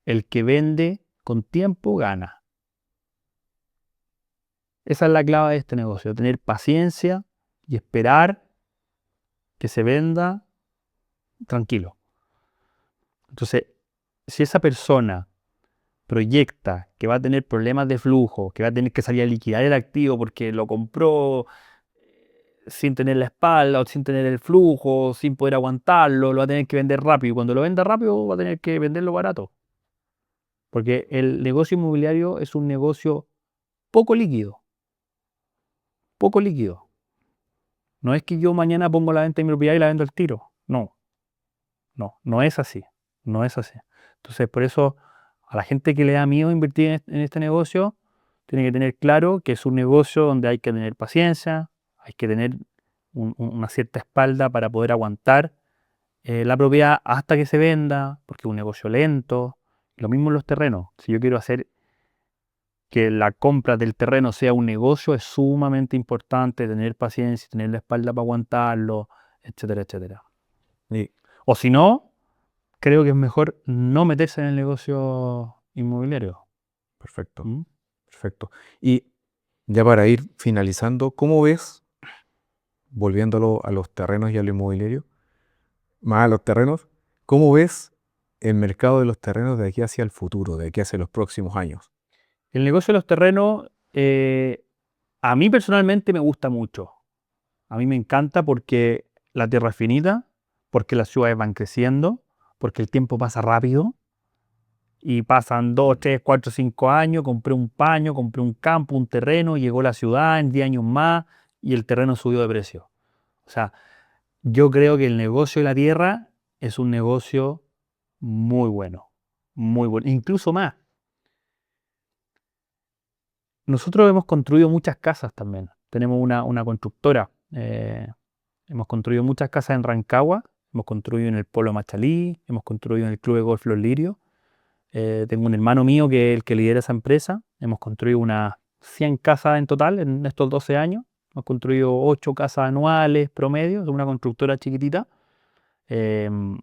A: El que vende con tiempo gana. Esa es la clave de este negocio, tener paciencia y esperar que se venda tranquilo. Entonces, si esa persona proyecta que va a tener problemas de flujo, que va a tener que salir a liquidar el activo porque lo compró sin tener la espalda o sin tener el flujo, sin poder aguantarlo, lo va a tener que vender rápido. Y cuando lo venda rápido, va a tener que venderlo barato. Porque el negocio inmobiliario es un negocio poco líquido. Poco líquido. No es que yo mañana pongo la venta de mi propiedad y la vendo al tiro. No, no es así. No es así. Entonces, por eso, a la gente que le da miedo invertir en este negocio, tiene que tener claro que es un negocio donde hay que tener paciencia, hay que tener una cierta espalda para poder aguantar la propiedad hasta que se venda, porque es un negocio lento. Lo mismo en los terrenos. Si yo quiero hacer que la compra del terreno sea un negocio, es sumamente importante tener paciencia, tener la espalda para aguantarlo, etcétera, etcétera.
B: Y
A: O si no, creo que es mejor no meterse en el negocio inmobiliario.
B: perfecto,
A: ¿Mm?
B: perfecto. Y ya para ir finalizando, ¿cómo ves, volviéndolo a los terrenos y a lo inmobiliario, más a los terrenos, cómo ves el mercado de los terrenos de aquí hacia el futuro, de aquí hacia los próximos años?
A: El negocio de los terrenos, a mí personalmente me gusta mucho. A mí me encanta porque la tierra es finita, porque las ciudades van creciendo, porque el tiempo pasa rápido y pasan 2, 3, 4, 5 años, compré un paño, compré un campo, un terreno, llegó la ciudad en 10 años más y el terreno subió de precio. O sea, yo creo que el negocio de la tierra es un negocio muy bueno, incluso más. Nosotros hemos construido muchas casas también. Tenemos una constructora. Hemos construido muchas casas en Rancagua, hemos construido en el Polo Machalí, hemos construido en el Club de Golf Los Lirios. Tengo un hermano mío que es el que lidera esa empresa. Hemos construido unas 100 casas en total en estos 12 años. Hemos construido 8 casas anuales promedio, es una constructora chiquitita. Em,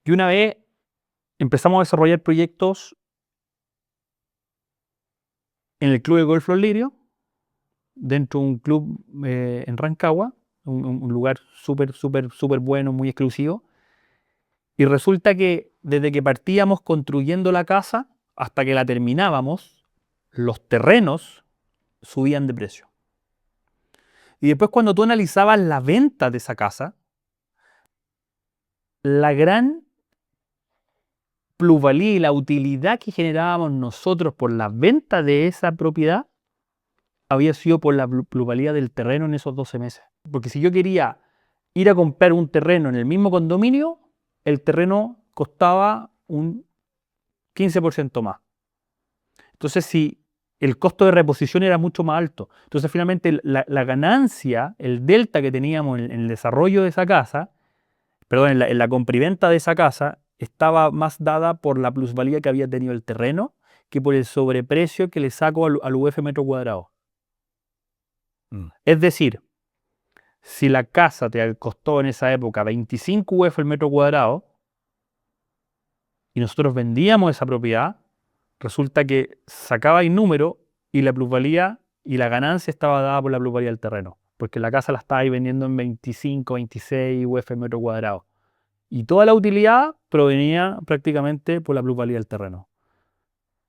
A: y una vez empezamos a desarrollar proyectos en el Club de Golf Los Lirios, dentro de un club en Rancagua, un lugar súper, súper, súper bueno, muy exclusivo. Y resulta que desde que partíamos construyendo la casa hasta que la terminábamos, los terrenos subían de precio. Y después cuando tú analizabas la venta de esa casa, la gran plusvalía y la utilidad que generábamos nosotros por la venta de esa propiedad había sido por la plusvalía del terreno en esos 12 meses. Porque si yo quería ir a comprar un terreno en el mismo condominio, el terreno costaba un 15% más. Entonces, si el costo de reposición era mucho más alto, entonces finalmente la ganancia, el delta que teníamos en el desarrollo de esa casa, perdón, en la compra y venta de esa casa, estaba más dada por la plusvalía que había tenido el terreno que por el sobreprecio que le saco al UF metro cuadrado.
B: Mm.
A: Es decir, si la casa te costó en esa época 25 UF el metro cuadrado y nosotros vendíamos esa propiedad, resulta que sacaba el número y la plusvalía y la ganancia estaba dada por la plusvalía del terreno, porque la casa la estaba ahí vendiendo en 25, 26 UF el metro cuadrado. Y toda la utilidad provenía prácticamente por la plusvalía del terreno.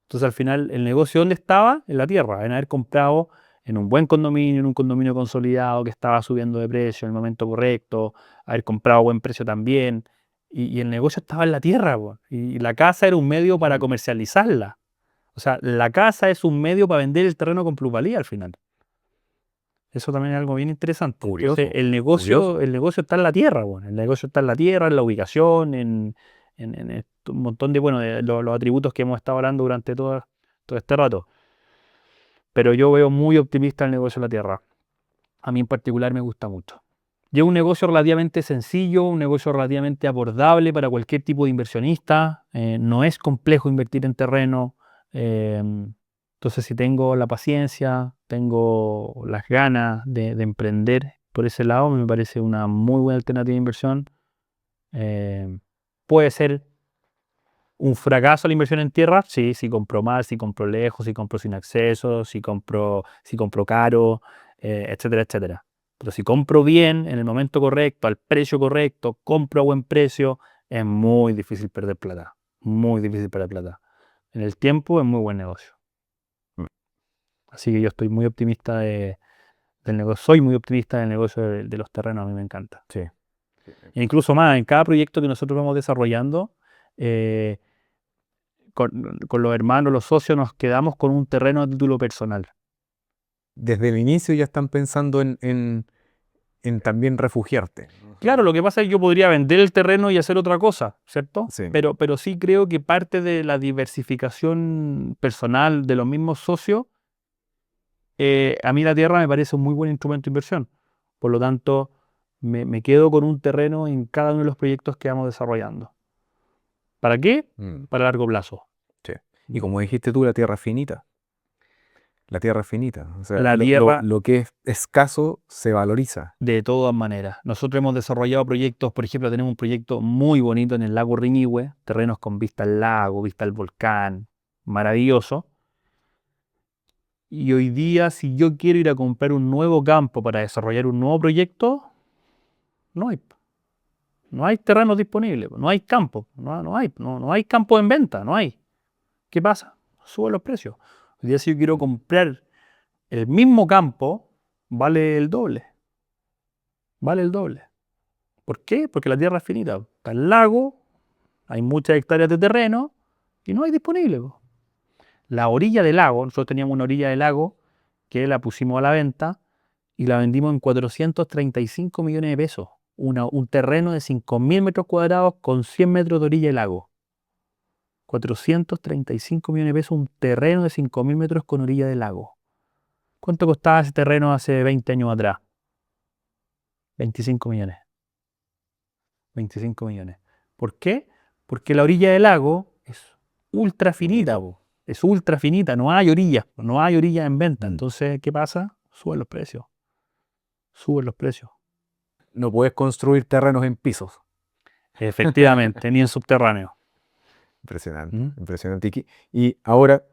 A: Entonces al final el negocio ¿dónde estaba? En la tierra, en haber comprado en un buen condominio, en un condominio consolidado que estaba subiendo de precio en el momento correcto, haber comprado a buen precio también. Y el negocio estaba en la tierra, po. Y la casa era un medio para comercializarla. O sea, la casa es un medio para vender el terreno con plusvalía al final. Eso también es algo bien interesante. Entonces,
B: Curioso, curioso.
A: el negocio está en la tierra, bueno. El negocio está en la tierra, en la ubicación, en un montón de, bueno, de los atributos que hemos estado hablando durante todo este rato. Pero yo veo muy optimista el negocio en la tierra. a mí en particular me gusta mucho. Y es un negocio relativamente sencillo, un negocio relativamente abordable para cualquier tipo de inversionista. No es complejo invertir en terreno. Entonces, si tengo la paciencia, tengo las ganas de emprender por ese lado, me parece una muy buena alternativa de inversión. Puede ser un fracaso la inversión en tierra, sí, si compro mal, si compro lejos, si compro sin acceso, si compro caro, etcétera, etcétera. Pero si compro bien, en el momento correcto, al precio correcto, compro a buen precio, es muy difícil perder plata. Muy difícil perder plata. En el tiempo es muy buen negocio.
B: Mm.
A: Así que yo estoy muy optimista del negocio. Soy muy optimista del negocio de los terrenos, a mí me encanta.
B: Sí.
A: E incluso más, en cada proyecto que nosotros vamos desarrollando, eh, con los hermanos, los socios, nos quedamos con un terreno a título personal.
B: Desde el inicio ya están pensando en también refugiarte.
A: Claro, lo que pasa es que yo podría vender el terreno y hacer otra cosa, ¿cierto?
B: Sí.
A: Pero sí creo que parte de la diversificación personal de los mismos socios, a mí la tierra me parece un muy buen instrumento de inversión. Por lo tanto, me quedo con un terreno en cada uno de los proyectos que vamos desarrollando. ¿Para qué?
B: Mm,
A: Para largo plazo.
B: sí. Y como dijiste tú, la tierra es finita. La tierra es finita. O sea,
A: La tierra,
B: lo que es escaso se valoriza.
A: de todas maneras. Nosotros hemos desarrollado proyectos, por ejemplo, tenemos un proyecto muy bonito en el lago Riñihue, terrenos con vista al lago, vista al volcán, maravilloso. Y hoy día, si yo quiero ir a comprar un nuevo campo para desarrollar un nuevo proyecto, no hay. No hay terrenos disponibles, no hay campo, no hay campo en venta, no hay. ¿Qué pasa? Suben los precios. Hoy día, si yo quiero comprar el mismo campo, vale el doble. Vale el doble. ¿Por qué? Porque la tierra es finita. Está el lago, hay muchas hectáreas de terreno y no hay disponible, po. La orilla del lago, nosotros teníamos una orilla del lago que la pusimos a la venta y la vendimos en 435 millones de pesos. Un terreno de 5.000 metros cuadrados con 100 metros de orilla del lago. 435 millones de pesos, un terreno de 5.000 metros con orilla del lago. ¿Cuánto costaba ese terreno hace 20 años atrás? 25 millones. 25 millones. ¿Por qué? Porque la orilla del lago es ultra finita, po. Es ultra finita, no hay orillas en venta.
B: Mm.
A: Entonces, ¿qué pasa? Suben los precios. Suben los precios.
B: No puedes construir terrenos en pisos.
A: Efectivamente, ni en subterráneo.
B: Impresionante,
A: ¿Mm?
B: impresionante. Y ahora,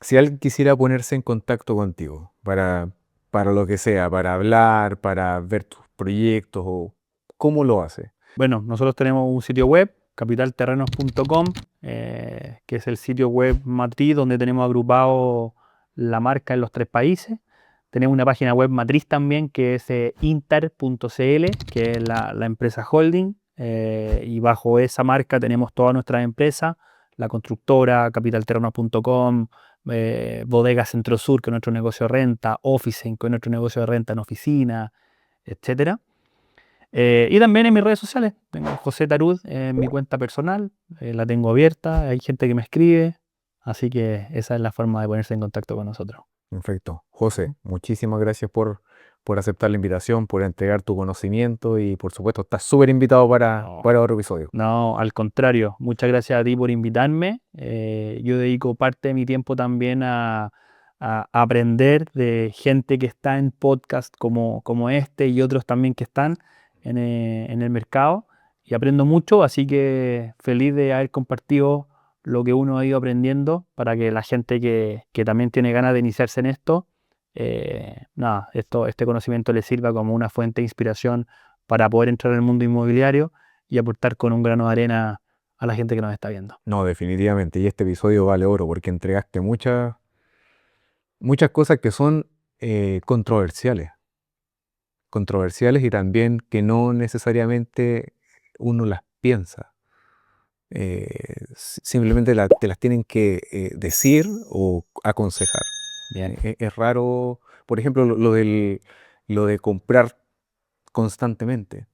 B: si alguien quisiera ponerse en contacto contigo para lo que sea, para hablar, para ver tus proyectos, o ¿cómo lo hace?
A: Bueno, nosotros tenemos un sitio web, capitalterrenos.com, que es el sitio web matriz donde tenemos agrupado la marca en los 3 países. Tenemos una página web matriz también que es inter.cl, que es la empresa holding, y bajo esa marca tenemos todas nuestras empresas, la constructora, capitalterrenos.com, Bodega Centro Sur, que es nuestro negocio de renta, Officen, que es nuestro negocio de renta en oficina, etcétera. Y también en mis redes sociales, tengo José Tarud en mi cuenta personal, la tengo abierta, hay gente que me escribe, así que esa es la forma de ponerse en contacto con nosotros.
B: Perfecto. José, muchísimas gracias por aceptar la invitación, por entregar tu conocimiento y por supuesto estás súper invitado
A: No,
B: para otro episodio.
A: no, al contrario, muchas gracias a ti por invitarme. Yo dedico parte de mi tiempo también a aprender de gente que está en podcast como este y otros también que están en el mercado y aprendo mucho, así que feliz de haber compartido lo que uno ha ido aprendiendo para que la gente que también tiene ganas de iniciarse en esto, nada, este conocimiento le sirva como una fuente de inspiración para poder entrar en el mundo inmobiliario y aportar con un grano de arena a la gente que nos está viendo.
B: No, definitivamente. Y este episodio vale oro porque entregaste muchas cosas que son controversiales. Controversiales y también que no necesariamente uno las piensa. Simplemente te las tienen que decir o aconsejar.
A: Bien.
B: Es raro, por ejemplo, lo de comprar constantemente.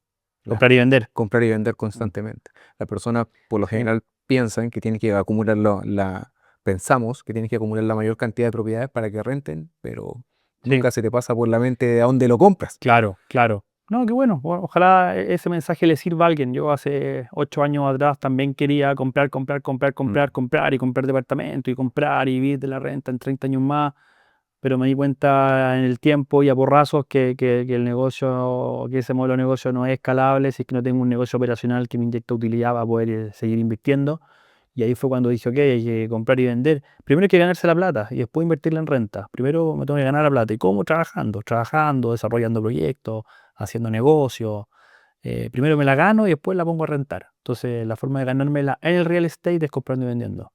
A: Comprar y vender.
B: Comprar y vender
A: Mm.
B: constantemente. Las personas por lo
A: Sí.
B: general piensan que tienen que acumular pensamos que tienen que acumular la mayor cantidad de propiedades para que renten, pero
A: Sí.
B: nunca se te pasa por la mente de a dónde lo compras.
A: Claro, claro. No, qué bueno. Ojalá ese mensaje le sirva a alguien. Yo hace 8 años atrás también quería comprar, comprar, comprar, comprar, comprar y comprar departamento y comprar y vivir de la renta en 30 años más. Pero me di cuenta en el tiempo y a porrazos que el negocio, que ese modelo de negocio no es escalable si es que no tengo un negocio operacional que me inyecta utilidad para poder seguir invirtiendo. Y ahí fue cuando dije, ok, hay que comprar y vender. Primero hay que ganarse la plata y después invertirla en renta. Primero me tengo que ganar la plata. ¿Y cómo? Trabajando, desarrollando proyectos, haciendo negocios. Primero me la gano y después la pongo a rentar. Entonces la forma de ganármela en el real estate es comprando y vendiendo.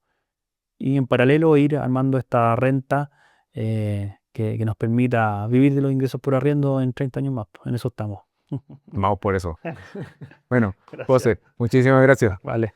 A: Y en paralelo ir armando esta renta que nos permita vivir de los ingresos por arriendo en 30 años más. En eso estamos.
B: Vamos por eso. Bueno,
A: Gracias.
B: José, muchísimas gracias.
A: Vale.